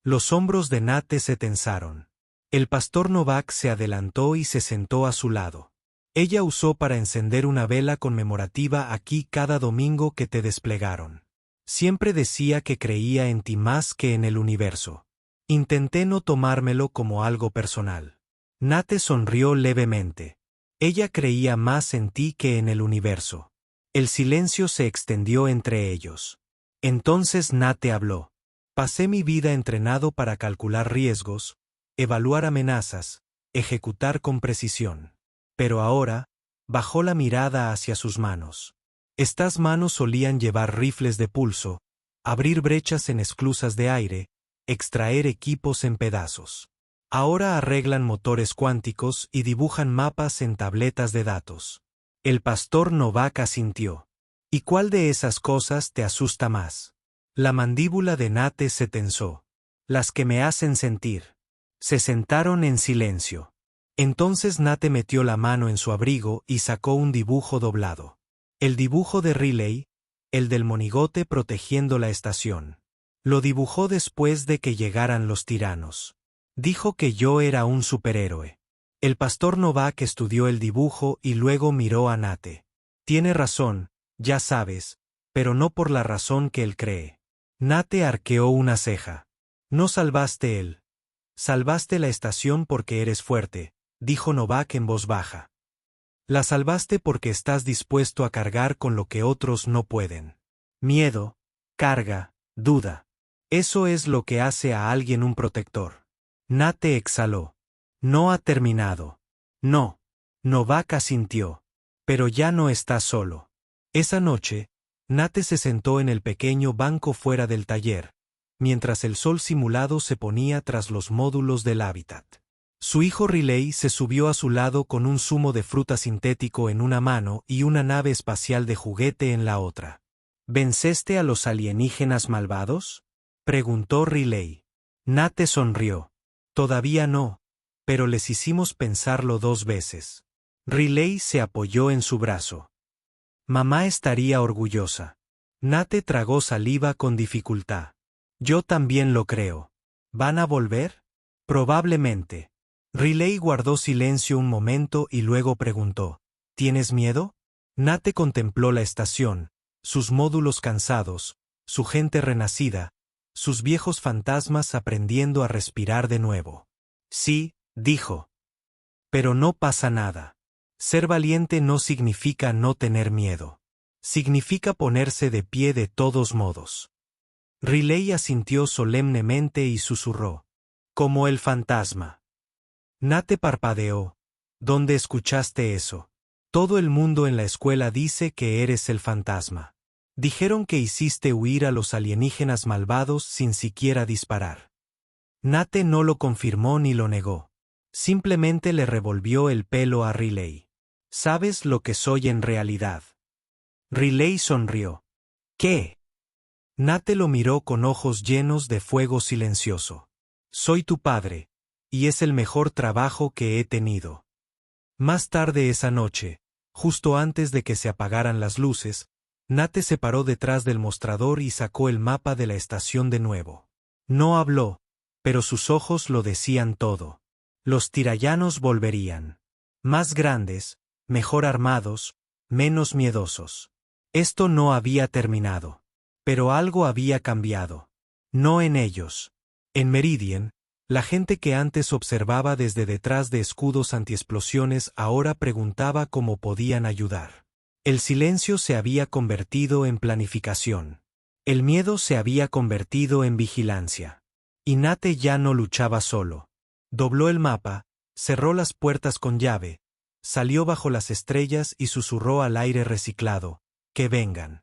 Los hombros de Nate se tensaron. El pastor Novak se adelantó y se sentó a su lado. Ella usó para encender una vela conmemorativa aquí cada domingo que te desplegaron. Siempre decía que creía en ti más que en el universo. Intenté no tomármelo como algo personal. Nate sonrió levemente. Ella creía más en ti que en el universo. El silencio se extendió entre ellos. Entonces Nate habló. Pasé mi vida entrenado para calcular riesgos, evaluar amenazas, ejecutar con precisión. Pero ahora, bajó la mirada hacia sus manos. Estas manos solían llevar rifles de pulso, abrir brechas en esclusas de aire, extraer equipos en pedazos. Ahora arreglan motores cuánticos y dibujan mapas en tabletas de datos. El pastor Novak asintió. ¿Y cuál de esas cosas te asusta más? La mandíbula de Nate se tensó. Las que me hacen sentir. Se sentaron en silencio. Entonces Nate metió la mano en su abrigo y sacó un dibujo doblado. El dibujo de Riley, el del monigote protegiendo la estación. Lo dibujó después de que llegaran los tiranos. Dijo que yo era un superhéroe. El pastor Novak estudió el dibujo y luego miró a Nate. Tiene razón, ya sabes, pero no por la razón que él cree. Nate arqueó una ceja. No salvaste él. Salvaste la estación porque eres fuerte, dijo Novak en voz baja. La salvaste porque estás dispuesto a cargar con lo que otros no pueden. Miedo, carga, duda. Eso es lo que hace a alguien un protector. Nate exhaló. No ha terminado. No. Novak asintió. Pero ya no estás solo. Esa noche, Nate se sentó en el pequeño banco fuera del taller, mientras el sol simulado se ponía tras los módulos del hábitat. Su hijo Riley se subió a su lado con un zumo de fruta sintético en una mano y una nave espacial de juguete en la otra. ¿Venceste a los alienígenas malvados?, preguntó Riley. Nate sonrió. Todavía no, pero les hicimos pensarlo 2 veces. Riley se apoyó en su brazo. Mamá estaría orgullosa. Nate tragó saliva con dificultad. Yo también lo creo. ¿Van a volver? Probablemente. Riley guardó silencio un momento y luego preguntó, ¿tienes miedo? Nate contempló la estación, sus módulos cansados, su gente renacida, sus viejos fantasmas aprendiendo a respirar de nuevo. Sí, dijo. Pero no pasa nada. Ser valiente no significa no tener miedo. Significa ponerse de pie de todos modos. Riley asintió solemnemente y susurró. Como el fantasma. Nate parpadeó. ¿Dónde escuchaste eso? Todo el mundo en la escuela dice que eres el fantasma. Dijeron que hiciste huir a los alienígenas malvados sin siquiera disparar. Nate no lo confirmó ni lo negó. Simplemente le revolvió el pelo a Riley. ¿Sabes lo que soy en realidad? Riley sonrió. ¿Qué? Nate lo miró con ojos llenos de fuego silencioso. Soy tu padre, y es el mejor trabajo que he tenido. Más tarde esa noche, justo antes de que se apagaran las luces, Nate se paró detrás del mostrador y sacó el mapa de la estación de nuevo. No habló, pero sus ojos lo decían todo. Los tirayanos volverían. Más grandes, mejor armados, menos miedosos. Esto no había terminado. Pero algo había cambiado. No en ellos. En Meridian, la gente que antes observaba desde detrás de escudos antiexplosiones ahora preguntaba cómo podían ayudar. El silencio se había convertido en planificación. El miedo se había convertido en vigilancia. Y Nate ya no luchaba solo. Dobló el mapa, cerró las puertas con llave, salió bajo las estrellas y susurró al aire reciclado: «Que vengan».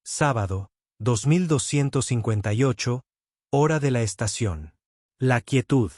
Sábado, 2258, hora de la estación. La quietud.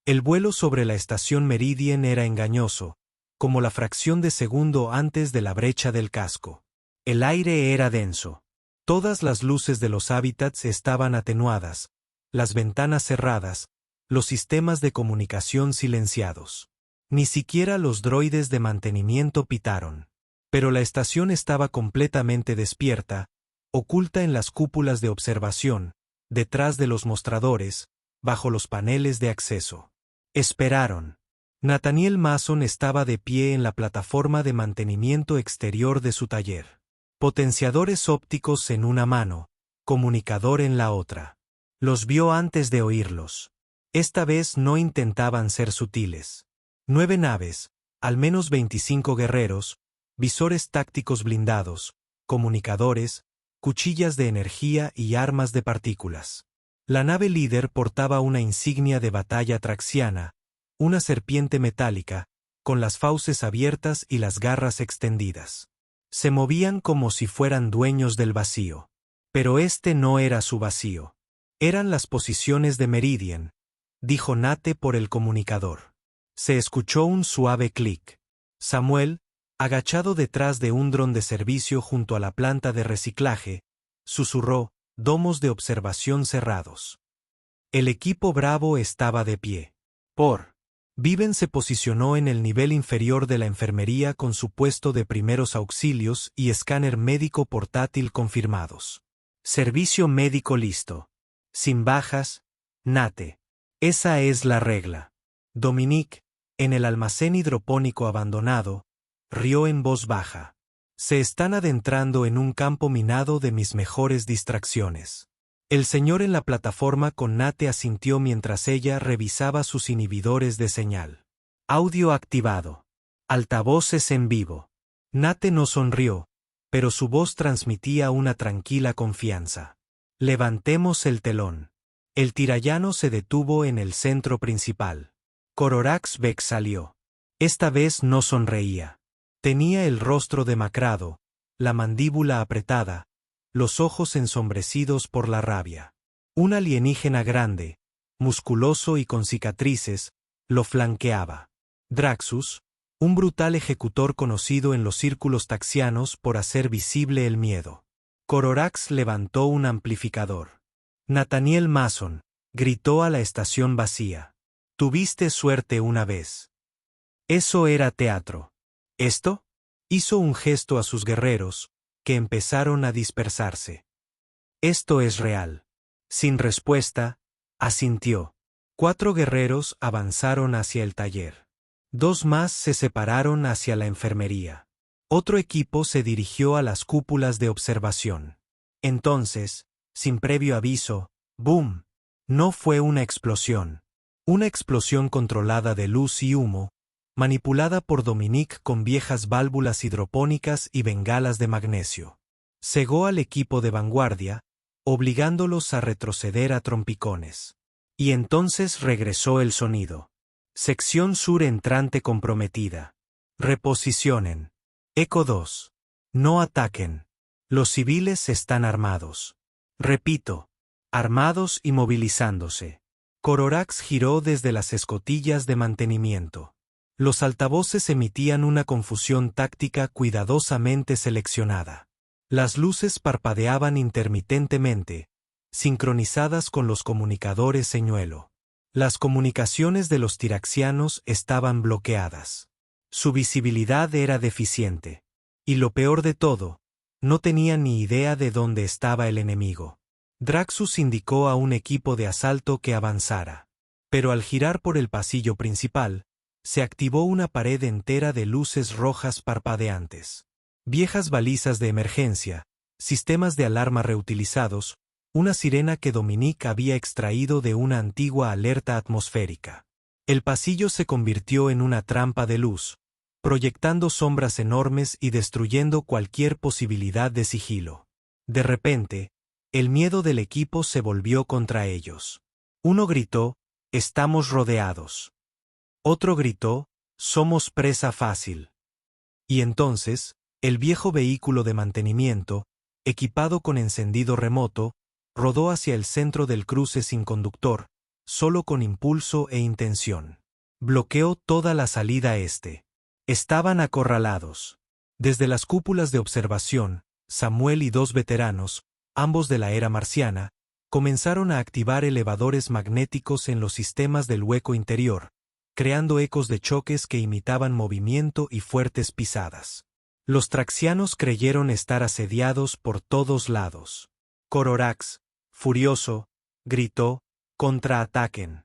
El vuelo sobre la estación Meridian era engañoso, como la fracción de segundo antes de la brecha del casco. El aire era denso. Todas las luces de los hábitats estaban atenuadas, las ventanas cerradas, los sistemas de comunicación silenciados. Ni siquiera los droides de mantenimiento pitaron. Pero la estación estaba completamente despierta, oculta en las cúpulas de observación, detrás de los mostradores, bajo los paneles de acceso. Esperaron. Nathaniel Mason estaba de pie en la plataforma de mantenimiento exterior de su taller. Potenciadores ópticos en una mano, comunicador en la otra. Los vio antes de oírlos. Esta vez no intentaban ser sutiles. 9 naves, al menos 25 guerreros, visores tácticos blindados, comunicadores, cuchillas de energía y armas de partículas. La nave líder portaba una insignia de batalla traxiana, una serpiente metálica, con las fauces abiertas y las garras extendidas. Se movían como si fueran dueños del vacío. Pero este no era su vacío. Eran las posiciones de Meridian, dijo Nate por el comunicador. Se escuchó un suave clic. Samuel, agachado detrás de un dron de servicio junto a la planta de reciclaje, susurró: «Domos de observación cerrados». El equipo Bravo estaba de pie. Viven se posicionó en el nivel inferior de la enfermería con su puesto de primeros auxilios y escáner médico portátil confirmados. Servicio médico listo. Sin bajas, Nate. Esa es la regla. Dominique, en el almacén hidropónico abandonado, rió en voz baja. Se están adentrando en un campo minado de mis mejores distracciones. El señor en la plataforma con Nate asintió mientras ella revisaba sus inhibidores de señal. Audio activado. Altavoces en vivo. Nate no sonrió, pero su voz transmitía una tranquila confianza. Levantemos el telón. El tirallano se detuvo en el centro principal. Cororax Beck salió. Esta vez no sonreía. Tenía el rostro demacrado, la mandíbula apretada, los ojos ensombrecidos por la rabia. Un alienígena grande, musculoso y con cicatrices, lo flanqueaba. Draxus, un brutal ejecutor conocido en los círculos taxianos por hacer visible el miedo. Cororax levantó un amplificador. Nathaniel Mason, gritó a la estación vacía. Tuviste suerte una vez. Eso era teatro. ¿Esto? Hizo un gesto a sus guerreros, que empezaron a dispersarse. Esto es real. Sin respuesta, asintió. 4 guerreros avanzaron hacia el taller. 2 más se separaron hacia la enfermería. Otro equipo se dirigió a las cúpulas de observación. Entonces, sin previo aviso, ¡boom! No fue una explosión. Una explosión controlada de luz y humo, manipulada por Dominique con viejas válvulas hidropónicas y bengalas de magnesio. Cegó al equipo de vanguardia, obligándolos a retroceder a trompicones. Y entonces regresó el sonido. Sección sur entrante comprometida. Reposicionen. Eco 2. No ataquen. Los civiles están armados. Repito, armados y movilizándose. Cororax giró desde las escotillas de mantenimiento. Los altavoces emitían una confusión táctica cuidadosamente seleccionada. Las luces parpadeaban intermitentemente, sincronizadas con los comunicadores señuelo. Las comunicaciones de los tiraxianos estaban bloqueadas. Su visibilidad era deficiente. Y lo peor de todo, no tenían ni idea de dónde estaba el enemigo. Draxus indicó a un equipo de asalto que avanzara. Pero al girar por el pasillo principal, se activó una pared entera de luces rojas parpadeantes. Viejas balizas de emergencia, sistemas de alarma reutilizados, una sirena que Dominique había extraído de una antigua alerta atmosférica. El pasillo se convirtió en una trampa de luz, proyectando sombras enormes y destruyendo cualquier posibilidad de sigilo. De repente, el miedo del equipo se volvió contra ellos. Uno gritó, «Estamos rodeados». Otro gritó, «Somos presa fácil». Y entonces, el viejo vehículo de mantenimiento, equipado con encendido remoto, rodó hacia el centro del cruce sin conductor, solo con impulso e intención. Bloqueó toda la salida este. Estaban acorralados. Desde las cúpulas de observación, Samuel y dos veteranos, ambos de la era marciana, comenzaron a activar elevadores magnéticos en los sistemas del hueco interior, creando ecos de choques que imitaban movimiento y fuertes pisadas. Los traxianos creyeron estar asediados por todos lados. Cororax, furioso, gritó, «Contraataquen».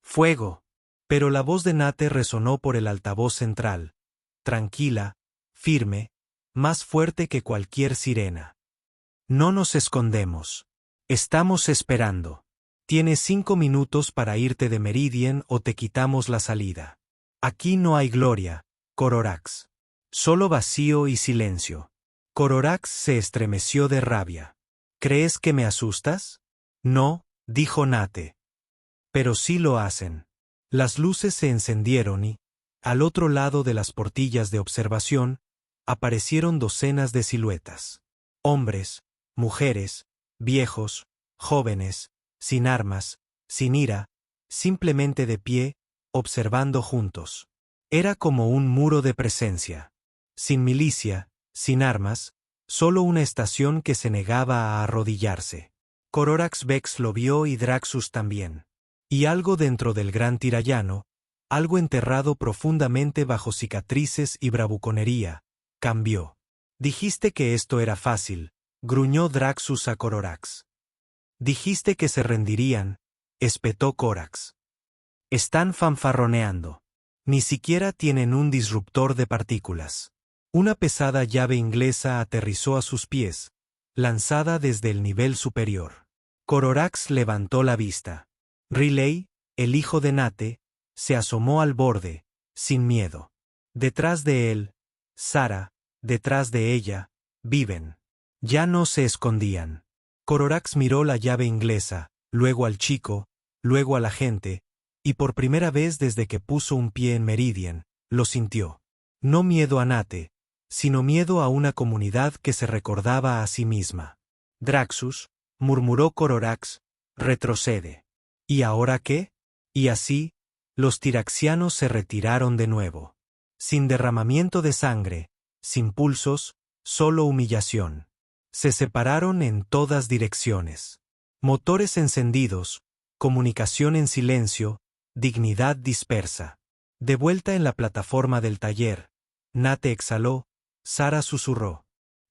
«¡Fuego!». Pero la voz de Nate resonó por el altavoz central, tranquila, firme, más fuerte que cualquier sirena. «No nos escondemos. Estamos esperando. Tienes 5 minutos para irte de Meridian o te quitamos la salida. Aquí no hay gloria, Cororax. Solo vacío y silencio». Cororax se estremeció de rabia. «¿Crees que me asustas?». «No», dijo Nate. «Pero sí lo hacen». Las luces se encendieron y, al otro lado de las portillas de observación, aparecieron docenas de siluetas. Hombres, mujeres, viejos, jóvenes, sin armas, sin ira, simplemente de pie, observando juntos. Era como un muro de presencia. Sin milicia, sin armas, solo una estación que se negaba a arrodillarse. Cororax Vex lo vio y Draxus también. Y algo dentro del gran tirallano, algo enterrado profundamente bajo cicatrices y bravuconería, cambió. «Dijiste que esto era fácil», gruñó Draxus a Cororax. «Dijiste que se rendirían», espetó Corax. «Están fanfarroneando. Ni siquiera tienen un disruptor de partículas». Una pesada llave inglesa aterrizó a sus pies, lanzada desde el nivel superior. Cororax levantó la vista. Riley, el hijo de Nate, se asomó al borde, sin miedo. Detrás de él, Sara, detrás de ella, Viven. Ya no se escondían. Cororax miró la llave inglesa, luego al chico, luego a la gente, y por primera vez desde que puso un pie en Meridian, lo sintió. No miedo a Nate, sino miedo a una comunidad que se recordaba a sí misma. «Draxus», murmuró Cororax, «retrocede». «¿Y ahora qué?». Y así, los tiraxianos se retiraron de nuevo. Sin derramamiento de sangre, sin pulsos, solo humillación. Se separaron en todas direcciones. Motores encendidos, comunicación en silencio, dignidad dispersa. De vuelta en la plataforma del taller, Nate exhaló, Sara susurró.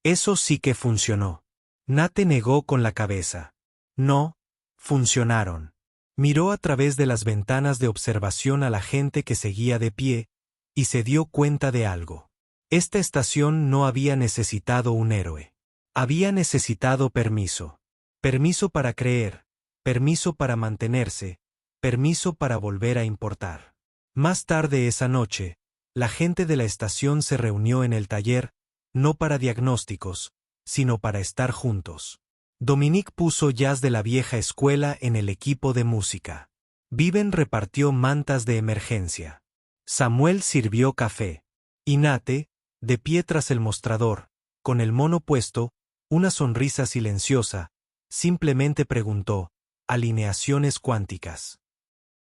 «Eso sí que funcionó». Nate negó con la cabeza. «No, funcionaron». Miró a través de las ventanas de observación a la gente que seguía de pie, y se dio cuenta de algo. Esta estación no había necesitado un héroe. Había necesitado permiso. Permiso para creer, permiso para mantenerse, permiso para volver a importar. Más tarde esa noche, la gente de la estación se reunió en el taller, no para diagnósticos, sino para estar juntos. Dominique puso jazz de la vieja escuela en el equipo de música. Viven repartió mantas de emergencia. Samuel sirvió café. Y Nate, de pie tras el mostrador, con el mono puesto, una sonrisa silenciosa, simplemente preguntó, «¿Alineaciones cuánticas?».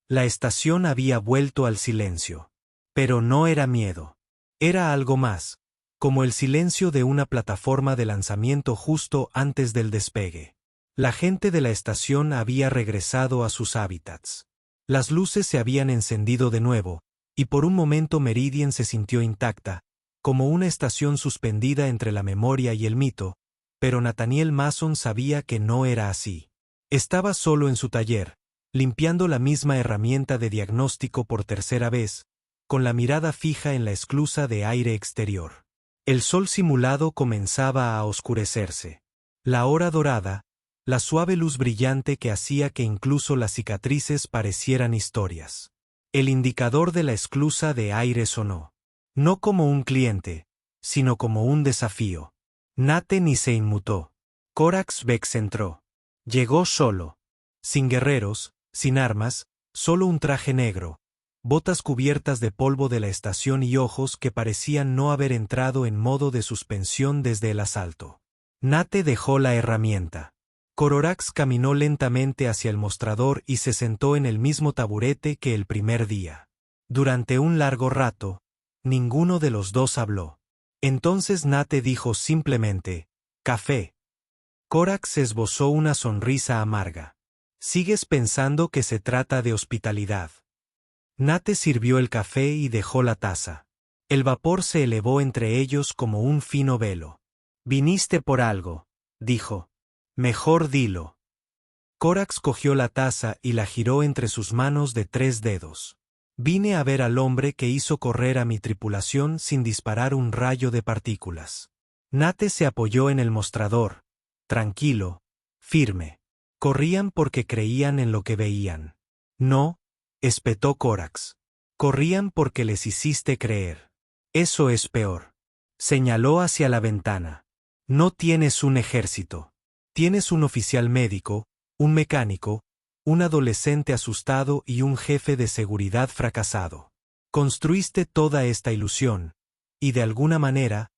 La estación había vuelto al silencio. Pero no era miedo. Era algo más, como el silencio de una plataforma de lanzamiento justo antes del despegue. La gente de la estación había regresado a sus hábitats. Las luces se habían encendido de nuevo, y por un momento Meridian se sintió intacta, como una estación suspendida entre la memoria y el mito, pero Nathaniel Mason sabía que no era así. Estaba solo en su taller, limpiando la misma herramienta de diagnóstico por tercera vez, con la mirada fija en la esclusa de aire exterior. El sol simulado comenzaba a oscurecerse. La hora dorada, la suave luz brillante que hacía que incluso las cicatrices parecieran historias. El indicador de la esclusa de aire sonó. No como un cliente, sino como un desafío. Nate ni se inmutó. Corax Vex entró. Llegó solo. Sin guerreros, sin armas, solo un traje negro, botas cubiertas de polvo de la estación y ojos que parecían no haber entrado en modo de suspensión desde el asalto. Nate dejó la herramienta. Cororax caminó lentamente hacia el mostrador y se sentó en el mismo taburete que el primer día. Durante un largo rato, ninguno de los dos habló. Entonces Nate dijo simplemente, «Café». Corax esbozó una sonrisa amarga. «¿Sigues pensando que se trata de hospitalidad?» Nate sirvió el café y dejó la taza. El vapor se elevó entre ellos como un fino velo. «Viniste por algo», dijo. «Mejor dilo». Corax cogió la taza y la giró entre sus manos de 3 dedos. «Vine a ver al hombre que hizo correr a mi tripulación sin disparar un rayo de partículas». Nate se apoyó en el mostrador, tranquilo, firme. Corrían porque creían en lo que veían. «No», espetó Corax. «Corrían porque les hiciste creer. Eso es peor». Señaló hacia la ventana. «No tienes un ejército. Tienes un oficial médico, un mecánico, un adolescente asustado y un jefe de seguridad fracasado. Construiste toda esta ilusión, y de alguna manera,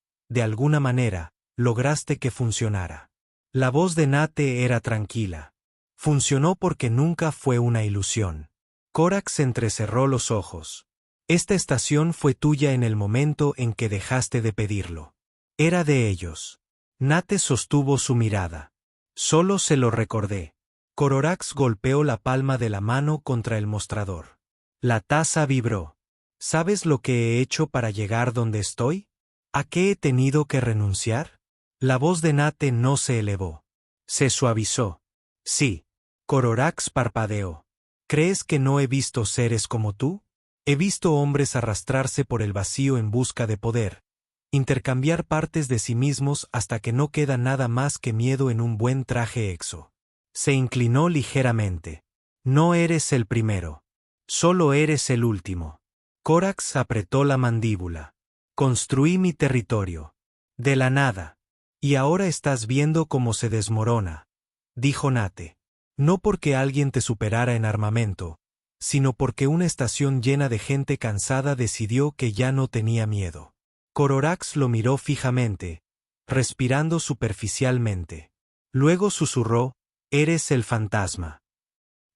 lograste que funcionara». La voz de Nate era tranquila. Funcionó porque nunca fue una ilusión. Corax entrecerró los ojos. Esta estación fue tuya en el momento en que dejaste de pedirlo. Era de ellos. Nate sostuvo su mirada. Solo se lo recordé. Cororax golpeó la palma de la mano contra el mostrador. La taza vibró. ¿Sabes lo que he hecho para llegar donde estoy? ¿A qué he tenido que renunciar? La voz de Nate no se elevó. Se suavizó. Sí. Cororax parpadeó. ¿Crees que no he visto seres como tú? He visto hombres arrastrarse por el vacío en busca de poder, intercambiar partes de sí mismos hasta que no queda nada más que miedo en un buen traje exo. Se inclinó ligeramente. No eres el primero. Solo eres el último. Corax apretó la mandíbula. Construí mi territorio. De la nada. Y ahora estás viendo cómo se desmorona, dijo Nate. No porque alguien te superara en armamento, sino porque una estación llena de gente cansada decidió que ya no tenía miedo. Cororax lo miró fijamente, respirando superficialmente. Luego susurró, «Eres el fantasma».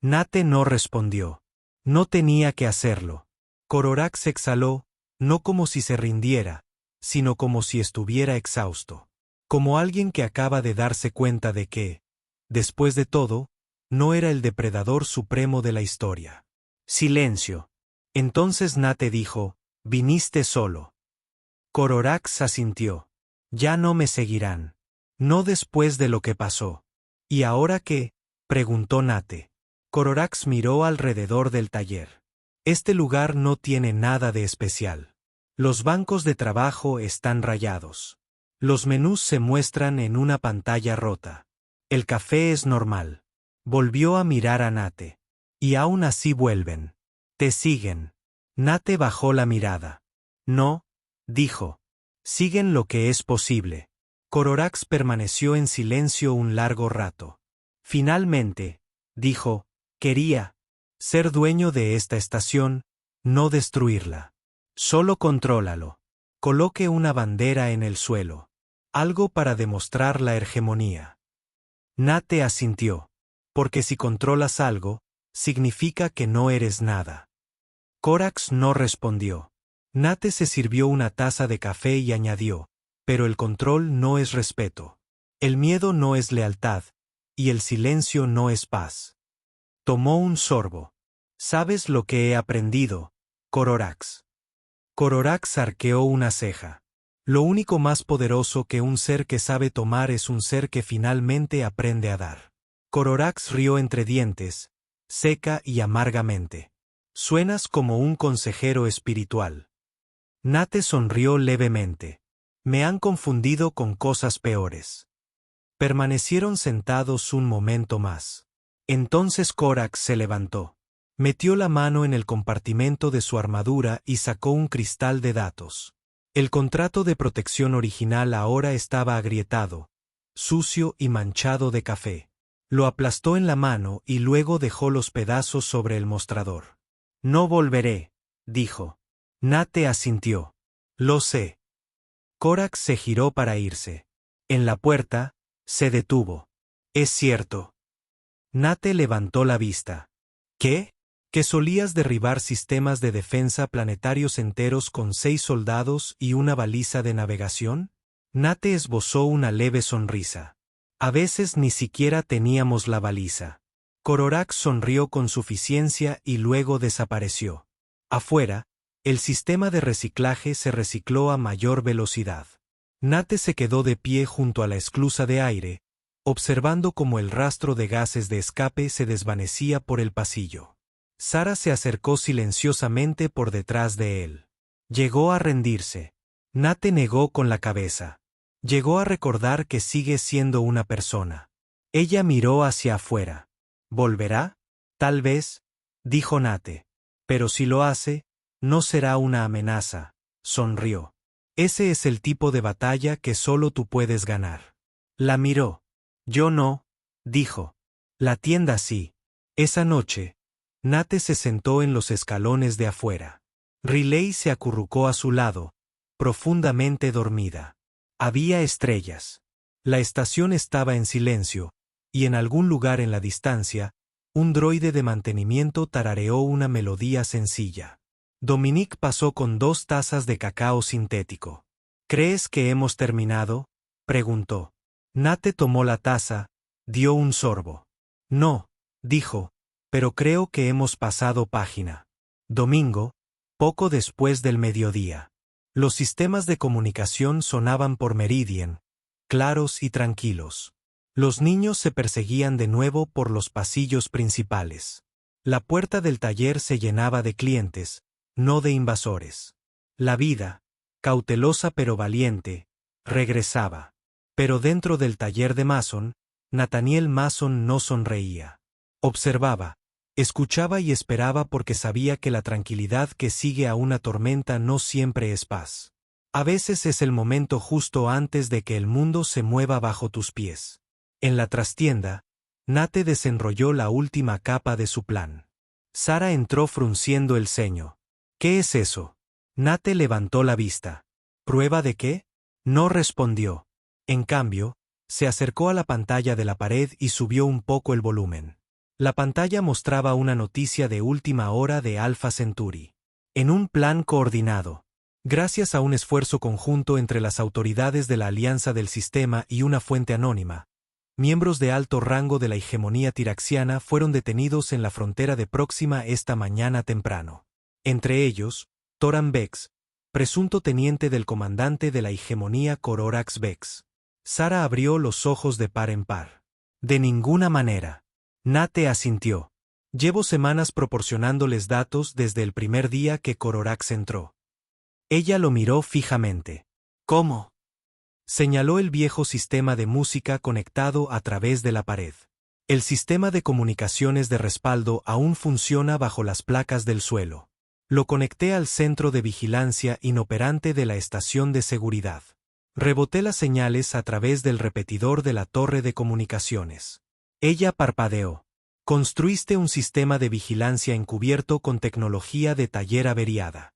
Nate no respondió. No tenía que hacerlo. Cororax exhaló, no como si se rindiera, sino como si estuviera exhausto. Como alguien que acaba de darse cuenta de que, después de todo, no era el depredador supremo de la historia. Silencio. Entonces Nate dijo, «Viniste solo». Cororax asintió. «Ya no me seguirán. No después de lo que pasó». «¿Y ahora qué?», preguntó Nate. Cororax miró alrededor del taller. «Este lugar no tiene nada de especial. Los bancos de trabajo están rayados. Los menús se muestran en una pantalla rota. El café es normal». Volvió a mirar a Nate. «Y aún así vuelven. Te siguen». Nate bajó la mirada. «No», dijo. «Siguen lo que es posible». Cororax permaneció en silencio un largo rato. Finalmente, dijo, «Quería ser dueño de esta estación, no destruirla. Solo contrólalo. Coloque una bandera en el suelo. Algo para demostrar la hegemonía». Nate asintió. «Porque si controlas algo, significa que no eres nada». Corax no respondió. Nate se sirvió una taza de café y añadió, «Pero el control no es respeto. El miedo no es lealtad, y el silencio no es paz». Tomó un sorbo. «¿Sabes lo que he aprendido, Cororax?» Cororax arqueó una ceja. «Lo único más poderoso que un ser que sabe tomar es un ser que finalmente aprende a dar». Cororax rió entre dientes, seca y amargamente. «Suenas como un consejero espiritual». Nate sonrió levemente. Me han confundido con cosas peores. Permanecieron sentados un momento más. Entonces Corax se levantó. Metió la mano en el compartimento de su armadura y sacó un cristal de datos. El contrato de protección original ahora estaba agrietado, sucio y manchado de café. Lo aplastó en la mano y luego dejó los pedazos sobre el mostrador. No volveré, dijo. Nate asintió. Lo sé. Corax se giró para irse. En la puerta, se detuvo. Es cierto. Nate levantó la vista. ¿Qué? ¿Que solías derribar sistemas de defensa planetarios enteros con 6 soldados y una baliza de navegación? Nate esbozó una leve sonrisa. A veces ni siquiera teníamos la baliza. Cororax sonrió con suficiencia y luego desapareció. Afuera, el sistema de reciclaje se recicló a mayor velocidad. Nate se quedó de pie junto a la esclusa de aire, observando cómo el rastro de gases de escape se desvanecía por el pasillo. Sara se acercó silenciosamente por detrás de él. Llegó a rendirse. Nate negó con la cabeza. Llegó a recordar que sigue siendo una persona. Ella miró hacia afuera. ¿Volverá? Tal vez, dijo Nate. Pero si lo hace, no será una amenaza, sonrió. Ese es el tipo de batalla que solo tú puedes ganar. La miró. Yo no, dijo. La tienda sí. Esa noche, Nate se sentó en los escalones de afuera. Riley se acurrucó a su lado, profundamente dormida. Había estrellas. La estación estaba en silencio, y en algún lugar en la distancia, un droide de mantenimiento tarareó una melodía sencilla. Dominique pasó con 2 tazas de cacao sintético. ¿Crees que hemos terminado?, preguntó. Nate tomó la taza, dio un sorbo. No, dijo, pero creo que hemos pasado página. Domingo, poco después del mediodía. Los sistemas de comunicación sonaban por Meridian, claros y tranquilos. Los niños se perseguían de nuevo por los pasillos principales. La puerta del taller se llenaba de clientes, no de invasores. La vida, cautelosa pero valiente, regresaba. Pero dentro del taller de Mason, Nathaniel Mason no sonreía. Observaba, escuchaba y esperaba porque sabía que la tranquilidad que sigue a una tormenta no siempre es paz. A veces es el momento justo antes de que el mundo se mueva bajo tus pies. En la trastienda, Nate desenrolló la última capa de su plan. Sara entró frunciendo el ceño. ¿Qué es eso? Nate levantó la vista. ¿Prueba de qué? No respondió. En cambio, se acercó a la pantalla de la pared y subió un poco el volumen. La pantalla mostraba una noticia de última hora de Alpha Centauri. En un plan coordinado. Gracias a un esfuerzo conjunto entre las autoridades de la Alianza del Sistema y una fuente anónima, miembros de alto rango de la hegemonía tiraxiana fueron detenidos en la frontera de Próxima esta mañana temprano. Entre ellos, Toran Vex, presunto teniente del comandante de la hegemonía Cororax Vex. Sara abrió los ojos de par en par. De ninguna manera. Nate asintió. Llevo semanas proporcionándoles datos desde el primer día que Cororax entró. Ella lo miró fijamente. ¿Cómo? Señaló el viejo sistema de música conectado a través de la pared. El sistema de comunicaciones de respaldo aún funciona bajo las placas del suelo. Lo conecté al centro de vigilancia inoperante de la estación de seguridad. Reboté las señales a través del repetidor de la torre de comunicaciones. Ella parpadeó. Construiste un sistema de vigilancia encubierto con tecnología de taller averiada.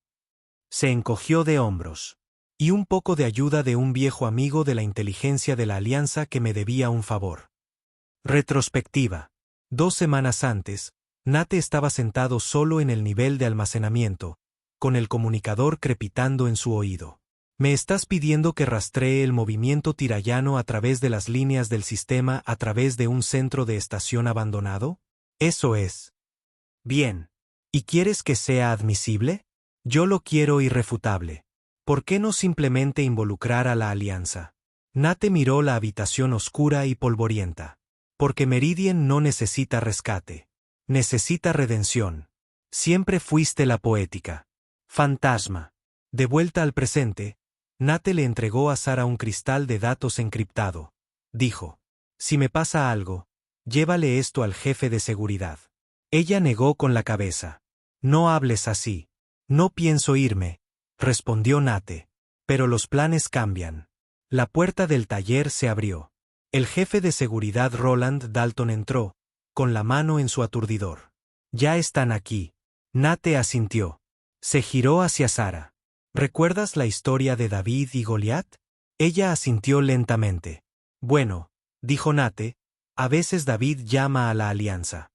Se encogió de hombros. Y un poco de ayuda de un viejo amigo de la inteligencia de la Alianza que me debía un favor. Retrospectiva. 2 semanas antes, Nate estaba sentado solo en el nivel de almacenamiento, con el comunicador crepitando en su oído. ¿Me estás pidiendo que rastree el movimiento tirayano a través de las líneas del sistema a través de un centro de estación abandonado? Eso es. Bien. ¿Y quieres que sea admisible? Yo lo quiero irrefutable. ¿Por qué no simplemente involucrar a la Alianza? Nate miró la habitación oscura y polvorienta. Porque Meridian no necesita rescate. Necesita redención. Siempre fuiste la poética. Fantasma. De vuelta al presente, Nate le entregó a Sara un cristal de datos encriptado. Dijo: «Si me pasa algo, llévale esto al jefe de seguridad». Ella negó con la cabeza. «No hables así». «No pienso irme», respondió Nate. «Pero los planes cambian». La puerta del taller se abrió. El jefe de seguridad Roland Dalton entró, con la mano en su aturdidor. «Ya están aquí». Nate asintió. Se giró hacia Sara. «¿Recuerdas la historia de David y Goliat?» Ella asintió lentamente. «Bueno», dijo Nate, «a veces David llama a la Alianza».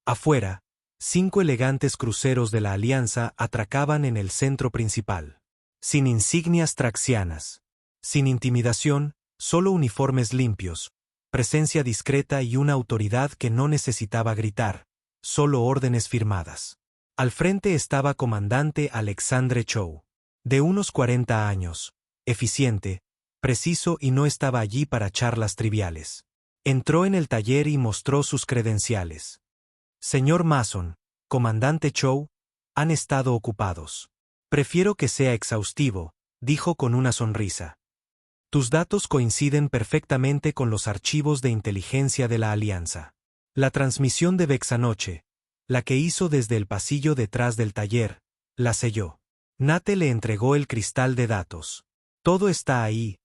Afuera, 5 elegantes cruceros de la Alianza atracaban en el centro principal. Sin insignias traxianas. Sin intimidación, solo uniformes limpios, presencia discreta y una autoridad que no necesitaba gritar, solo órdenes firmadas. Al frente estaba comandante Alexandre Chow. De unos 40 años, eficiente, preciso y no estaba allí para charlas triviales. Entró en el taller y mostró sus credenciales. «Señor Mason, comandante Chow, han estado ocupados. Prefiero que sea exhaustivo», dijo con una sonrisa. «Tus datos coinciden perfectamente con los archivos de inteligencia de la Alianza. La transmisión de Vex anoche, la que hizo desde el pasillo detrás del taller, la selló». Nate le entregó el cristal de datos. «Todo está ahí.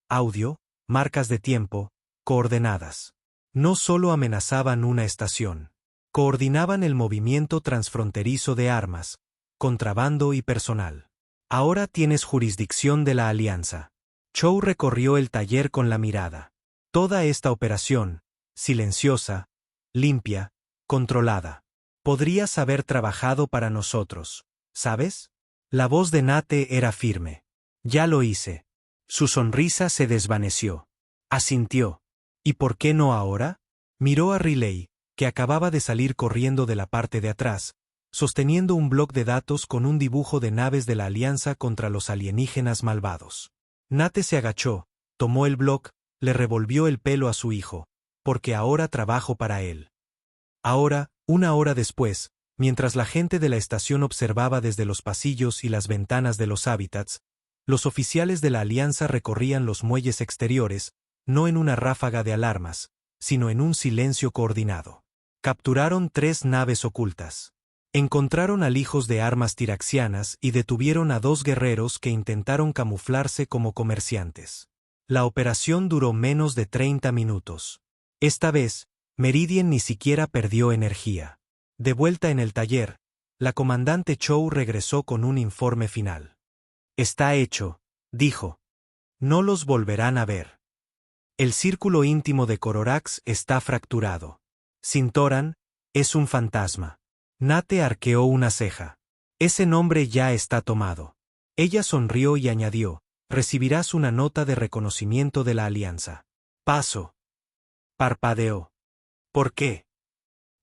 Audio, marcas de tiempo, coordenadas». No solo amenazaban una estación. Coordinaban el movimiento transfronterizo de armas, contrabando y personal. «Ahora tienes jurisdicción de la Alianza». Chow recorrió el taller con la mirada. Toda esta operación, silenciosa, limpia, controlada. «Podrías haber trabajado para nosotros, ¿sabes?» La voz de Nate era firme. «Ya lo hice». Su sonrisa se desvaneció. Asintió. «¿Y por qué no ahora?» Miró a Riley, que acababa de salir corriendo de la parte de atrás, sosteniendo un bloc de datos con un dibujo de naves de la Alianza contra los alienígenas malvados. Nate se agachó, tomó el bloc, le revolvió el pelo a su hijo. «Porque ahora trabajo para él». Ahora, 1 hora después, mientras la gente de la estación observaba desde los pasillos y las ventanas de los hábitats, los oficiales de la Alianza recorrían los muelles exteriores, no en una ráfaga de alarmas, sino en un silencio coordinado. Capturaron 3 naves ocultas. Encontraron alijos de armas tiraxianas y detuvieron a 2 guerreros que intentaron camuflarse como comerciantes. La operación duró menos de 30 minutos. Esta vez, Meridian ni siquiera perdió energía. De vuelta en el taller, la comandante Chow regresó con un informe final. «Está hecho», dijo. «No los volverán a ver. El círculo íntimo de Cororax está fracturado. Sintoran es un fantasma». Nate arqueó una ceja. «Ese nombre ya está tomado». Ella sonrió y añadió: «Recibirás una nota de reconocimiento de la Alianza». «Paso». Parpadeó. «¿Por qué?»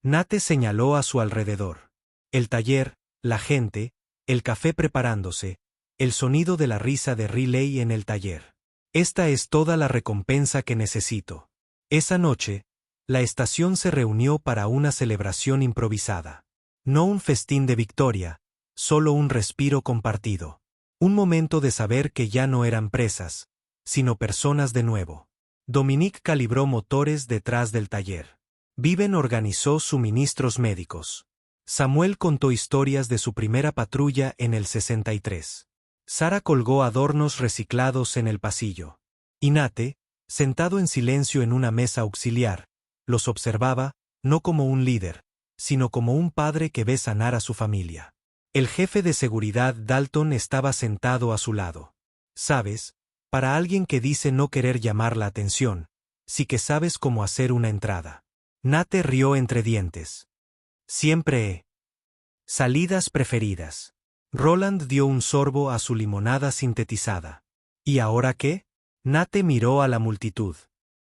Nate señaló a su alrededor. El taller, la gente, el café preparándose, el sonido de la risa de Riley en el taller. «Esta es toda la recompensa que necesito». Esa noche, la estación se reunió para una celebración improvisada. No un festín de victoria, solo un respiro compartido. Un momento de saber que ya no eran presas, sino personas de nuevo. Dominique calibró motores detrás del taller. Viven organizó suministros médicos. Samuel contó historias de su primera patrulla en el 63. Sara colgó adornos reciclados en el pasillo. Y Nate, sentado en silencio en una mesa auxiliar, los observaba, no como un líder, sino como un padre que ve sanar a su familia. El jefe de seguridad Dalton estaba sentado a su lado. «Sabes, para alguien que dice no querer llamar la atención, sí que sabes cómo hacer una entrada». Nate rió entre dientes. «Siempre he». «Salidas preferidas». Roland dio un sorbo a su limonada sintetizada. «¿Y ahora qué?» Nate miró a la multitud.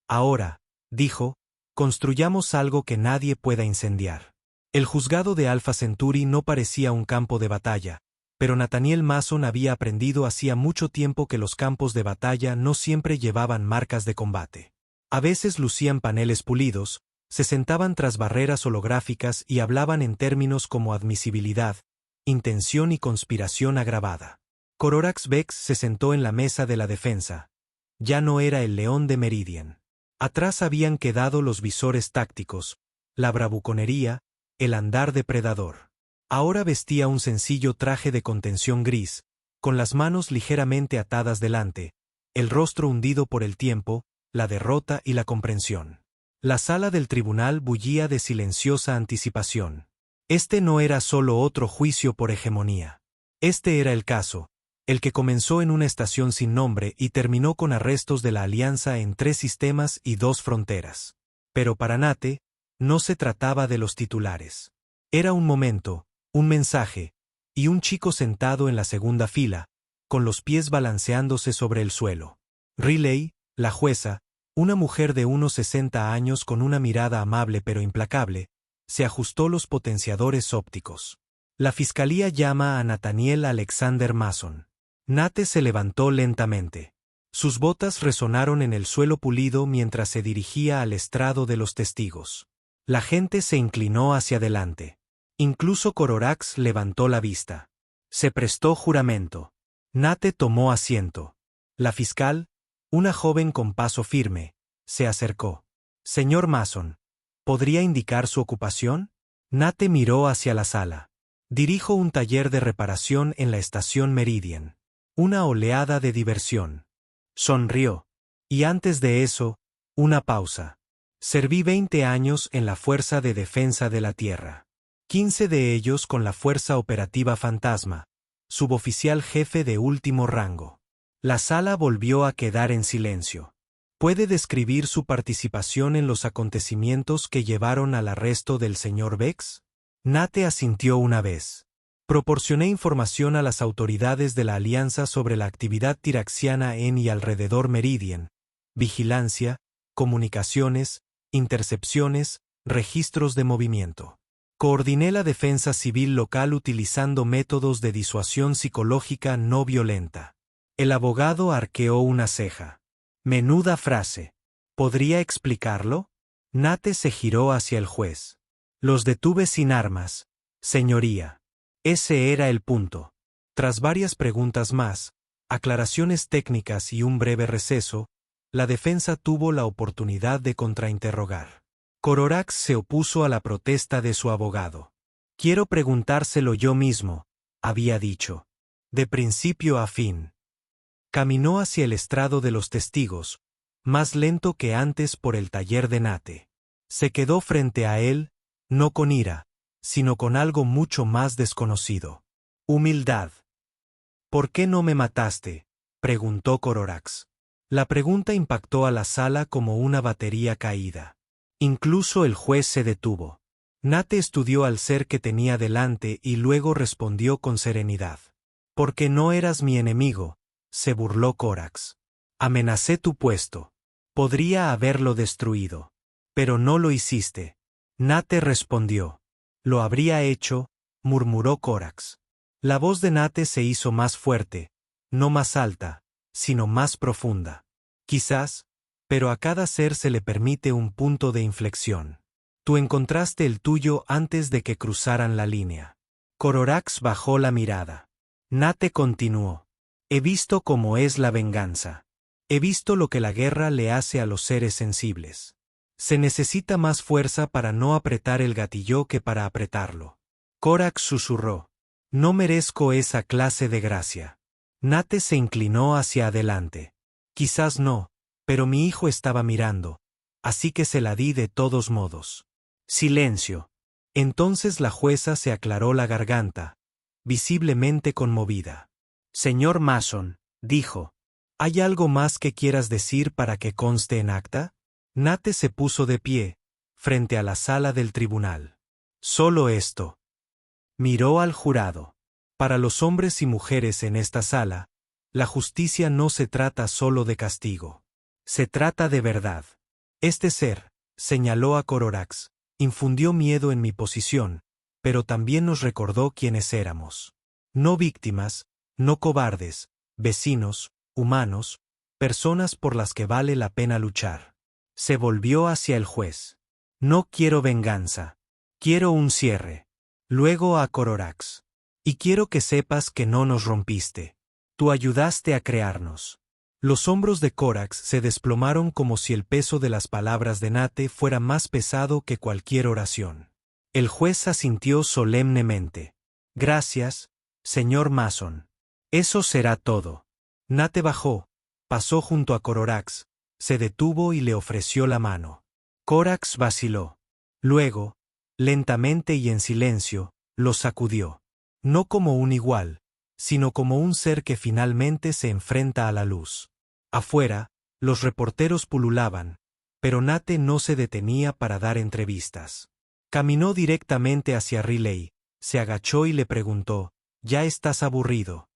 «Ahora», dijo, «construyamos algo que nadie pueda incendiar». El juzgado de Alpha Centauri no parecía un campo de batalla, pero Nathaniel Mason había aprendido hacía mucho tiempo que los campos de batalla no siempre llevaban marcas de combate. A veces lucían paneles pulidos, se sentaban tras barreras holográficas y hablaban en términos como admisibilidad, intención y conspiración agravada. Cororax Vex se sentó en la mesa de la defensa. Ya no era el león de Meridian. Atrás habían quedado los visores tácticos, la bravuconería, el andar depredador. Ahora vestía un sencillo traje de contención gris, con las manos ligeramente atadas delante, el rostro hundido por el tiempo, la derrota y la comprensión. La sala del tribunal bullía de silenciosa anticipación. Este no era solo otro juicio por hegemonía. Este era el caso, el que comenzó en una estación sin nombre y terminó con arrestos de la alianza en 3 sistemas y 2 fronteras. Pero para Nate, no se trataba de los titulares. Era un momento, un mensaje, y un chico sentado en la segunda fila, con los pies balanceándose sobre el suelo. Riley, la jueza, una mujer de unos 60 años con una mirada amable pero implacable, se ajustó los potenciadores ópticos. La fiscalía llama a Nathaniel Alexander Mason. Nate se levantó lentamente. Sus botas resonaron en el suelo pulido mientras se dirigía al estrado de los testigos. La gente se inclinó hacia adelante. Incluso Cororax levantó la vista. Se prestó juramento. Nate tomó asiento. La fiscal, una joven con paso firme, se acercó. Señor Mason, ¿podría indicar su ocupación? Nate miró hacia la sala. Dirijo un taller de reparación en la estación Meridian. Una oleada de diversión. Sonrió. Y antes de eso, una pausa. Serví 20 años en la Fuerza de Defensa de la Tierra. 15 de ellos con la Fuerza Operativa Fantasma, suboficial jefe de último rango. La sala volvió a quedar en silencio. ¿Puede describir su participación en los acontecimientos que llevaron al arresto del señor Vex? Nate asintió una vez. Proporcioné información a las autoridades de la Alianza sobre la actividad tiraxiana en y alrededor Meridian, vigilancia, comunicaciones, intercepciones, registros de movimiento. Coordiné la defensa civil local utilizando métodos de disuasión psicológica no violenta. El abogado arqueó una ceja. Menuda frase. ¿Podría explicarlo? Nate se giró hacia el juez. Los detuve sin armas, señoría. Ese era el punto. Tras varias preguntas más, aclaraciones técnicas y un breve receso, la defensa tuvo la oportunidad de contrainterrogar. Cororax se opuso a la protesta de su abogado. Quiero preguntárselo yo mismo, había dicho. De principio a fin. Caminó hacia el estrado de los testigos, más lento que antes por el taller de Nate. Se quedó frente a él, no con ira, sino con algo mucho más desconocido. Humildad. ¿Por qué no me mataste?, preguntó Cororax. La pregunta impactó a la sala como una batería caída. Incluso el juez se detuvo. Nate estudió al ser que tenía delante y luego respondió con serenidad. Porque no eras mi enemigo, se burló Corax. Amenacé tu puesto. Podría haberlo destruido. Pero no lo hiciste. Nate respondió. Lo habría hecho, murmuró Corax. La voz de Nate se hizo más fuerte, no más alta, sino más profunda. Quizás, pero a cada ser se le permite un punto de inflexión. Tú encontraste el tuyo antes de que cruzaran la línea. Cororax bajó la mirada. Nate continuó. He visto cómo es la venganza. He visto lo que la guerra le hace a los seres sensibles. Se necesita más fuerza para no apretar el gatillo que para apretarlo. Corax susurró. No merezco esa clase de gracia. Nate se inclinó hacia adelante. Quizás no, pero mi hijo estaba mirando, así que se la di de todos modos. Silencio. Entonces la jueza se aclaró la garganta, visiblemente conmovida. Señor Mason, dijo, ¿hay algo más que quieras decir para que conste en acta? Nate se puso de pie, frente a la sala del tribunal. Solo esto. Miró al jurado. Para los hombres y mujeres en esta sala, la justicia no se trata solo de castigo. Se trata de verdad. Este ser, señaló a Cororax, infundió miedo en mi posición, pero también nos recordó quiénes éramos. No víctimas, no cobardes, vecinos, humanos, personas por las que vale la pena luchar. Se volvió hacia el juez. No quiero venganza. Quiero un cierre. Luego a Cororax. Y quiero que sepas que no nos rompiste. Tú ayudaste a crearnos. Los hombros de Corax se desplomaron como si el peso de las palabras de Nate fuera más pesado que cualquier oración. El juez asintió solemnemente. Gracias, señor Mason. Eso será todo. Nate bajó, pasó junto a Corax, se detuvo y le ofreció la mano. Corax vaciló. Luego, lentamente y en silencio, lo sacudió. No como un igual, sino como un ser que finalmente se enfrenta a la luz. Afuera, los reporteros pululaban, pero Nate no se detenía para dar entrevistas. Caminó directamente hacia Riley, se agachó y le preguntó, ¿ya estás aburrido?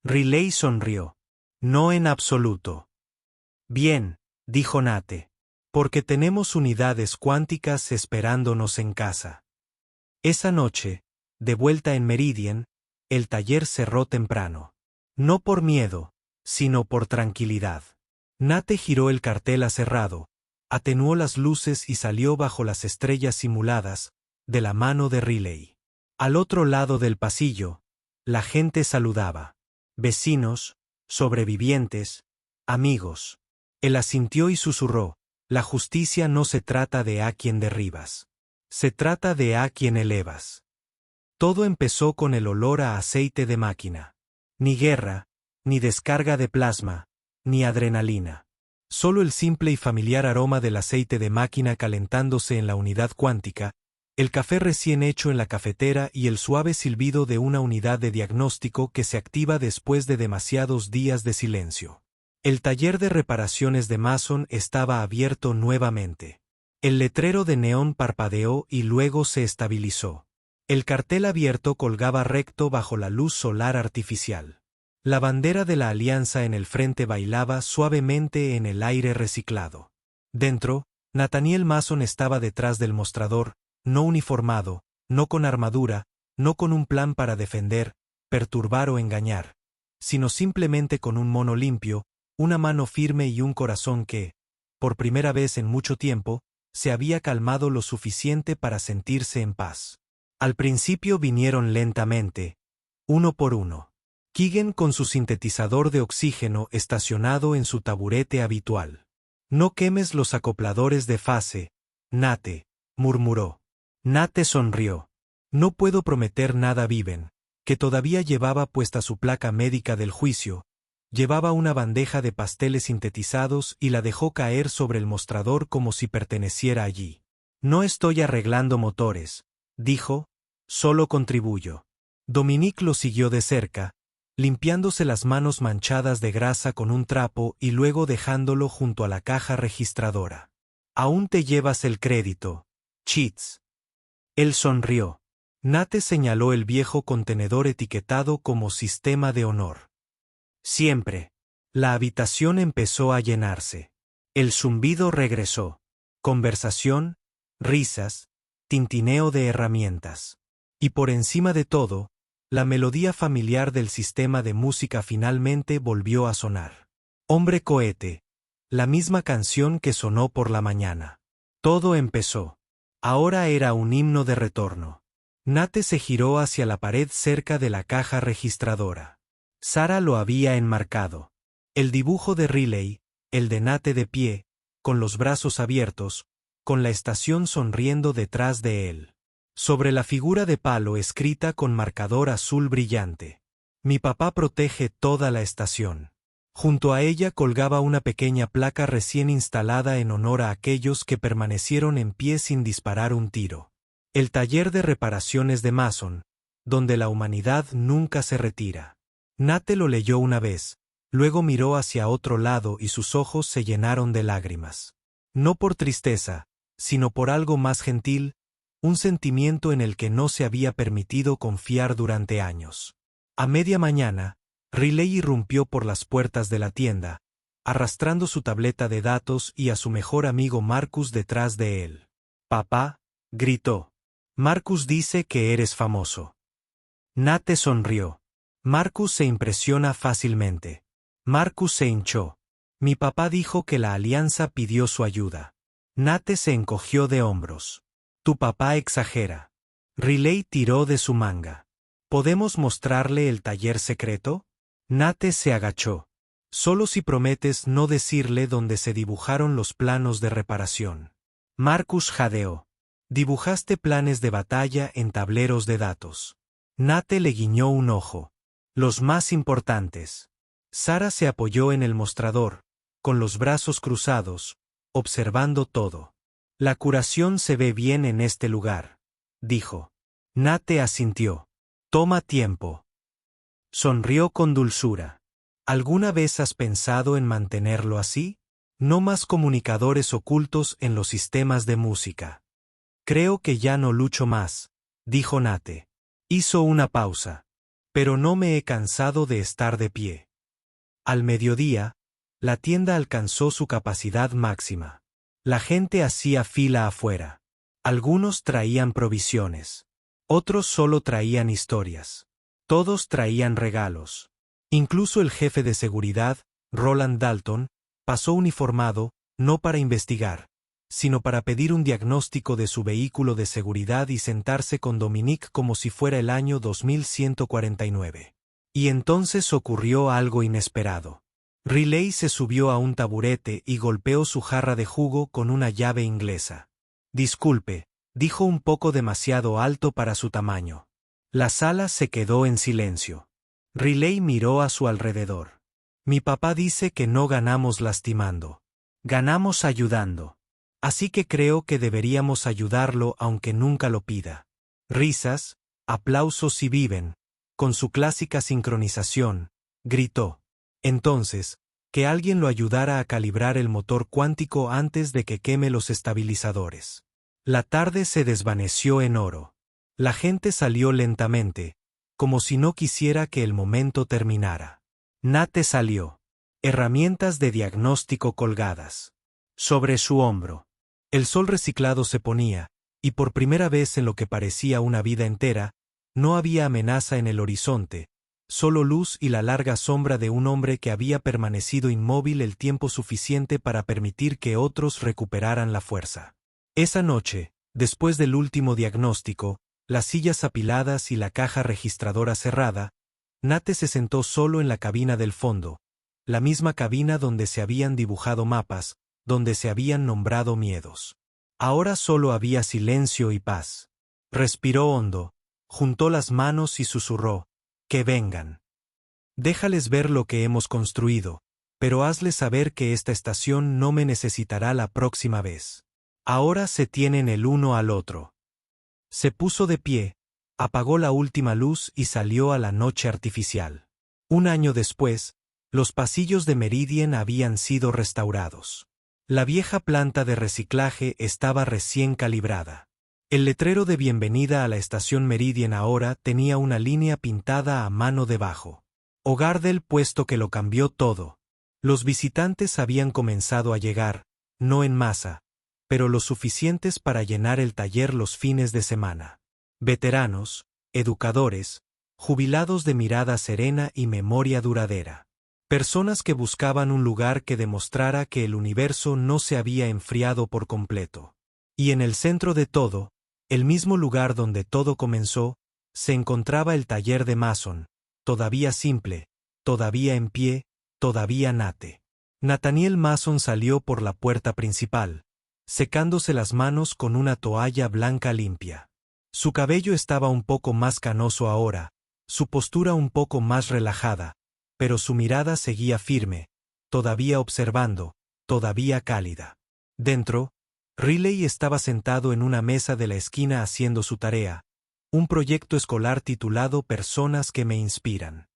Riley sonrió. No en absoluto. Bien, dijo Nate. Porque tenemos unidades cuánticas esperándonos en casa. Esa noche, de vuelta en Meridian, el taller cerró temprano. No por miedo, sino por tranquilidad. Nate giró el cartel aserrado, atenuó las luces y salió bajo las estrellas simuladas, de la mano de Riley. Al otro lado del pasillo, la gente saludaba. Vecinos, sobrevivientes, amigos. Él asintió y susurró, la justicia no se trata de a quien derribas. Se trata de a quien elevas. Todo empezó con el olor a aceite de máquina. Ni guerra, ni descarga de plasma, ni adrenalina. Solo el simple y familiar aroma del aceite de máquina calentándose en la unidad cuántica, el café recién hecho en la cafetera y el suave silbido de una unidad de diagnóstico que se activa después de demasiados días de silencio. El taller de reparaciones de Mason estaba abierto nuevamente. El letrero de neón parpadeó y luego se estabilizó. El cartel abierto colgaba recto bajo la luz solar artificial. La bandera de la Alianza en el frente bailaba suavemente en el aire reciclado. Dentro, Nathaniel Mason estaba detrás del mostrador, no uniformado, no con armadura, no con un plan para defender, perturbar o engañar, sino simplemente con un mono limpio, una mano firme y un corazón que, por primera vez en mucho tiempo, se había calmado lo suficiente para sentirse en paz. Al principio vinieron lentamente, uno por uno. Keegan con su sintetizador de oxígeno estacionado en su taburete habitual. No quemes los acopladores de fase, Nate, murmuró. Nate sonrió. No puedo prometer nada. Viven, que todavía llevaba puesta su placa médica del juicio, llevaba una bandeja de pasteles sintetizados y la dejó caer sobre el mostrador como si perteneciera allí. No estoy arreglando motores, dijo, solo contribuyo. Dominique lo siguió de cerca, limpiándose las manos manchadas de grasa con un trapo y luego dejándolo junto a la caja registradora. Aún te llevas el crédito, Cheats. Él sonrió. Nate señaló el viejo contenedor etiquetado como sistema de honor. Siempre. La habitación empezó a llenarse. El zumbido regresó. Conversación, risas, tintineo de herramientas. Y por encima de todo, la melodía familiar del sistema de música finalmente volvió a sonar. Hombre cohete. La misma canción que sonó por la mañana. Todo empezó. Ahora era un himno de retorno. Nate se giró hacia la pared cerca de la caja registradora. Sara lo había enmarcado. El dibujo de Riley, el de Nate de pie, con los brazos abiertos, con la estación sonriendo detrás de él. Sobre la figura de palo escrita con marcador azul brillante. Mi papá protege toda la estación. Junto a ella colgaba una pequeña placa recién instalada en honor a aquellos que permanecieron en pie sin disparar un tiro. El taller de reparaciones de Mason, donde la humanidad nunca se retira. Nate lo leyó una vez, luego miró hacia otro lado y sus ojos se llenaron de lágrimas. No por tristeza, sino por algo más gentil, un sentimiento en el que no se había permitido confiar durante años. A media mañana, Riley irrumpió por las puertas de la tienda, arrastrando su tableta de datos y a su mejor amigo Marcus detrás de él. «Papá», gritó. «Marcus dice que eres famoso». Nate sonrió. Marcus se impresiona fácilmente. Marcus se hinchó. Mi papá dijo que la Alianza pidió su ayuda. Nate se encogió de hombros. Tu papá exagera. Riley tiró de su manga. ¿Podemos mostrarle el taller secreto? Nate se agachó. Solo si prometes no decirle dónde se dibujaron los planos de reparación. Marcus jadeó. Dibujaste planes de batalla en tableros de datos. Nate le guiñó un ojo. Los más importantes. Sara se apoyó en el mostrador, con los brazos cruzados, observando todo. La curación se ve bien en este lugar, dijo. Nate asintió. Toma tiempo. Sonrió con dulzura. ¿Alguna vez has pensado en mantenerlo así? No más comunicadores ocultos en los sistemas de música. Creo que ya no lucho más, dijo Nate. Hizo una pausa. Pero no me he cansado de estar de pie. Al mediodía, la tienda alcanzó su capacidad máxima. La gente hacía fila afuera. Algunos traían provisiones. Otros solo traían historias. Todos traían regalos. Incluso el jefe de seguridad, Roland Dalton, pasó uniformado, no para investigar, sino para pedir un diagnóstico de su vehículo de seguridad y sentarse con Dominique como si fuera el año 2149. Y entonces ocurrió algo inesperado. Riley se subió a un taburete y golpeó su jarra de jugo con una llave inglesa. Disculpe, dijo un poco demasiado alto para su tamaño. La sala se quedó en silencio. Riley miró a su alrededor. Mi papá dice que no ganamos lastimando. Ganamos ayudando. Así que creo que deberíamos ayudarlo aunque nunca lo pida. Risas, aplausos y viven, con su clásica sincronización, gritó. Entonces, que alguien lo ayudara a calibrar el motor cuántico antes de que queme los estabilizadores. La tarde se desvaneció en oro. La gente salió lentamente, como si no quisiera que el momento terminara. Nate salió. Herramientas de diagnóstico colgadas. Sobre su hombro. El sol reciclado se ponía, y por primera vez en lo que parecía una vida entera, no había amenaza en el horizonte, solo luz y la larga sombra de un hombre que había permanecido inmóvil el tiempo suficiente para permitir que otros recuperaran la fuerza. Esa noche, después del último diagnóstico, las sillas apiladas y la caja registradora cerrada, Nate se sentó solo en la cabina del fondo, la misma cabina donde se habían dibujado mapas, donde se habían nombrado miedos. Ahora solo había silencio y paz. Respiró hondo, juntó las manos y susurró, que vengan. Déjales ver lo que hemos construido, pero hazles saber que esta estación no me necesitará la próxima vez. Ahora se tienen el uno al otro. Se puso de pie, apagó la última luz y salió a la noche artificial. Un año después, los pasillos de Meridian habían sido restaurados. La vieja planta de reciclaje estaba recién calibrada. El letrero de bienvenida a la estación Meridian ahora tenía una línea pintada a mano debajo. Hogar del puesto que lo cambió todo. Los visitantes habían comenzado a llegar, no en masa, pero lo suficientes para llenar el taller los fines de semana. Veteranos, educadores, jubilados de mirada serena y memoria duradera. Personas que buscaban un lugar que demostrara que el universo no se había enfriado por completo. Y en el centro de todo, el mismo lugar donde todo comenzó, se encontraba el taller de Mason, todavía simple, todavía en pie, todavía Nate. Nathaniel Mason salió por la puerta principal, secándose las manos con una toalla blanca limpia. Su cabello estaba un poco más canoso ahora, su postura un poco más relajada, pero su mirada seguía firme, todavía observando, todavía cálida. Dentro, Riley estaba sentado en una mesa de la esquina haciendo su tarea, un proyecto escolar titulado Personas que me inspiran.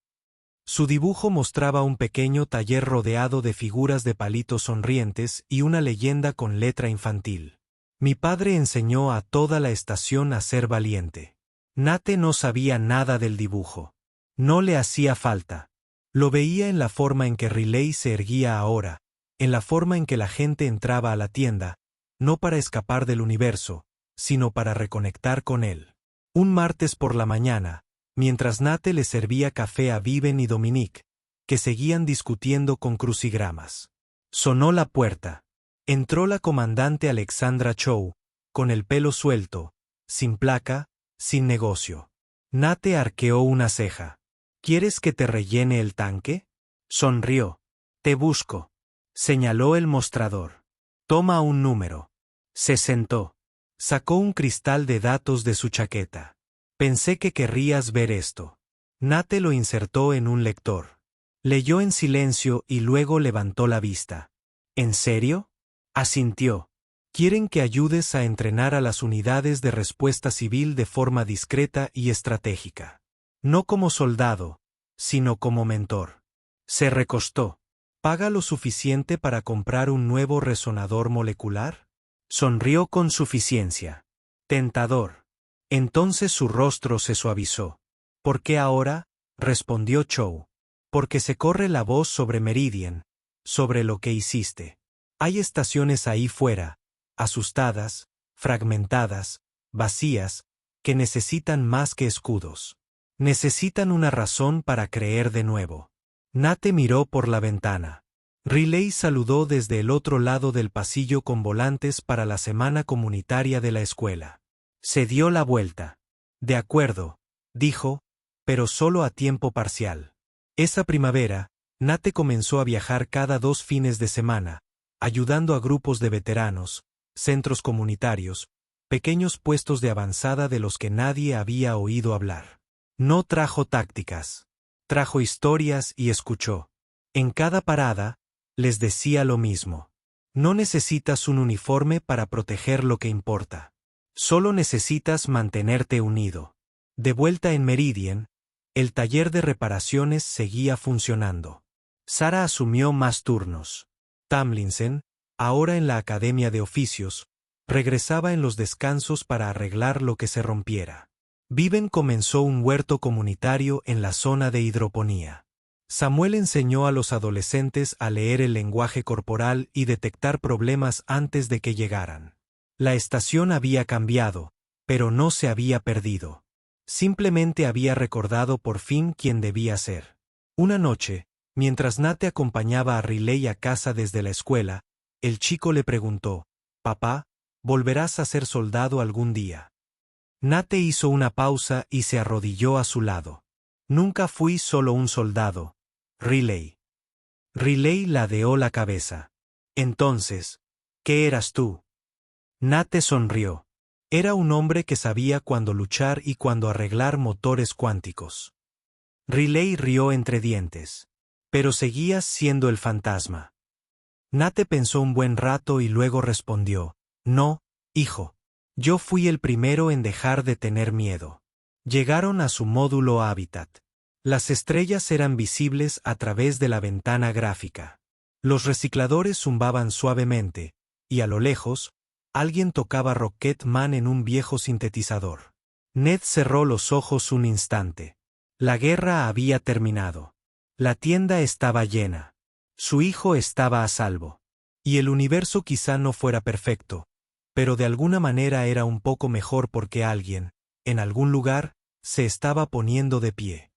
Su dibujo mostraba un pequeño taller rodeado de figuras de palitos sonrientes y una leyenda con letra infantil. Mi padre enseñó a toda la estación a ser valiente. Nate no sabía nada del dibujo. No le hacía falta. Lo veía en la forma en que Riley se erguía ahora, en la forma en que la gente entraba a la tienda, no para escapar del universo, sino para reconectar con él. Un martes por la mañana, mientras Nate le servía café a Viven y Dominique, que seguían discutiendo con crucigramas. Sonó la puerta. Entró la comandante Alexandra Chow, con el pelo suelto, sin placa, sin negocio. Nate arqueó una ceja. ¿Quieres que te rellene el tanque? Sonrió. Te busco. Señaló el mostrador. Toma un número. Se sentó. Sacó un cristal de datos de su chaqueta. Pensé que querrías ver esto. Nate lo insertó en un lector. Leyó en silencio y luego levantó la vista. ¿En serio? Asintió. Quieren que ayudes a entrenar a las unidades de respuesta civil de forma discreta y estratégica. No como soldado, sino como mentor. Se recostó. ¿Paga lo suficiente para comprar un nuevo resonador molecular? Sonrió con suficiencia. Tentador. Entonces su rostro se suavizó. ¿Por qué ahora? Respondió Chow. Porque se corre la voz sobre Meridian, sobre lo que hiciste. Hay estaciones ahí fuera, asustadas, fragmentadas, vacías, que necesitan más que escudos. Necesitan una razón para creer de nuevo. Nate miró por la ventana. Riley saludó desde el otro lado del pasillo con volantes para la semana comunitaria de la escuela. Se dio la vuelta. De acuerdo, dijo, pero solo a tiempo parcial. Esa primavera, Nate comenzó a viajar cada 2 fines de semana, ayudando a grupos de veteranos, centros comunitarios, pequeños puestos de avanzada de los que nadie había oído hablar. No trajo tácticas. Trajo historias y escuchó. En cada parada, les decía lo mismo. No necesitas un uniforme para proteger lo que importa. Solo necesitas mantenerte unido. De vuelta en Meridian, el taller de reparaciones seguía funcionando. Sara asumió más turnos. Tamlinson, ahora en la Academia de Oficios, regresaba en los descansos para arreglar lo que se rompiera. Viven comenzó un huerto comunitario en la zona de hidroponía. Samuel enseñó a los adolescentes a leer el lenguaje corporal y detectar problemas antes de que llegaran. La estación había cambiado, pero no se había perdido. Simplemente había recordado por fin quién debía ser. Una noche, mientras Nate acompañaba a Riley a casa desde la escuela, el chico le preguntó, «Papá, ¿volverás a ser soldado algún día?» Nate hizo una pausa y se arrodilló a su lado. «Nunca fui solo un soldado, Riley». Riley ladeó la cabeza. «Entonces, ¿qué eras tú?» Nate sonrió. Era un hombre que sabía cuándo luchar y cuándo arreglar motores cuánticos. Riley rió entre dientes. «Pero seguías siendo el fantasma». Nate pensó un buen rato y luego respondió, «No, hijo. Yo fui el primero en dejar de tener miedo». Llegaron a su módulo hábitat. Las estrellas eran visibles a través de la ventana gráfica. Los recicladores zumbaban suavemente, y a lo lejos, alguien tocaba Rocket Man en un viejo sintetizador. Ned cerró los ojos un instante. La guerra había terminado. La tienda estaba llena. Su hijo estaba a salvo. Y el universo quizá no fuera perfecto, pero de alguna manera era un poco mejor porque alguien, en algún lugar, se estaba poniendo de pie.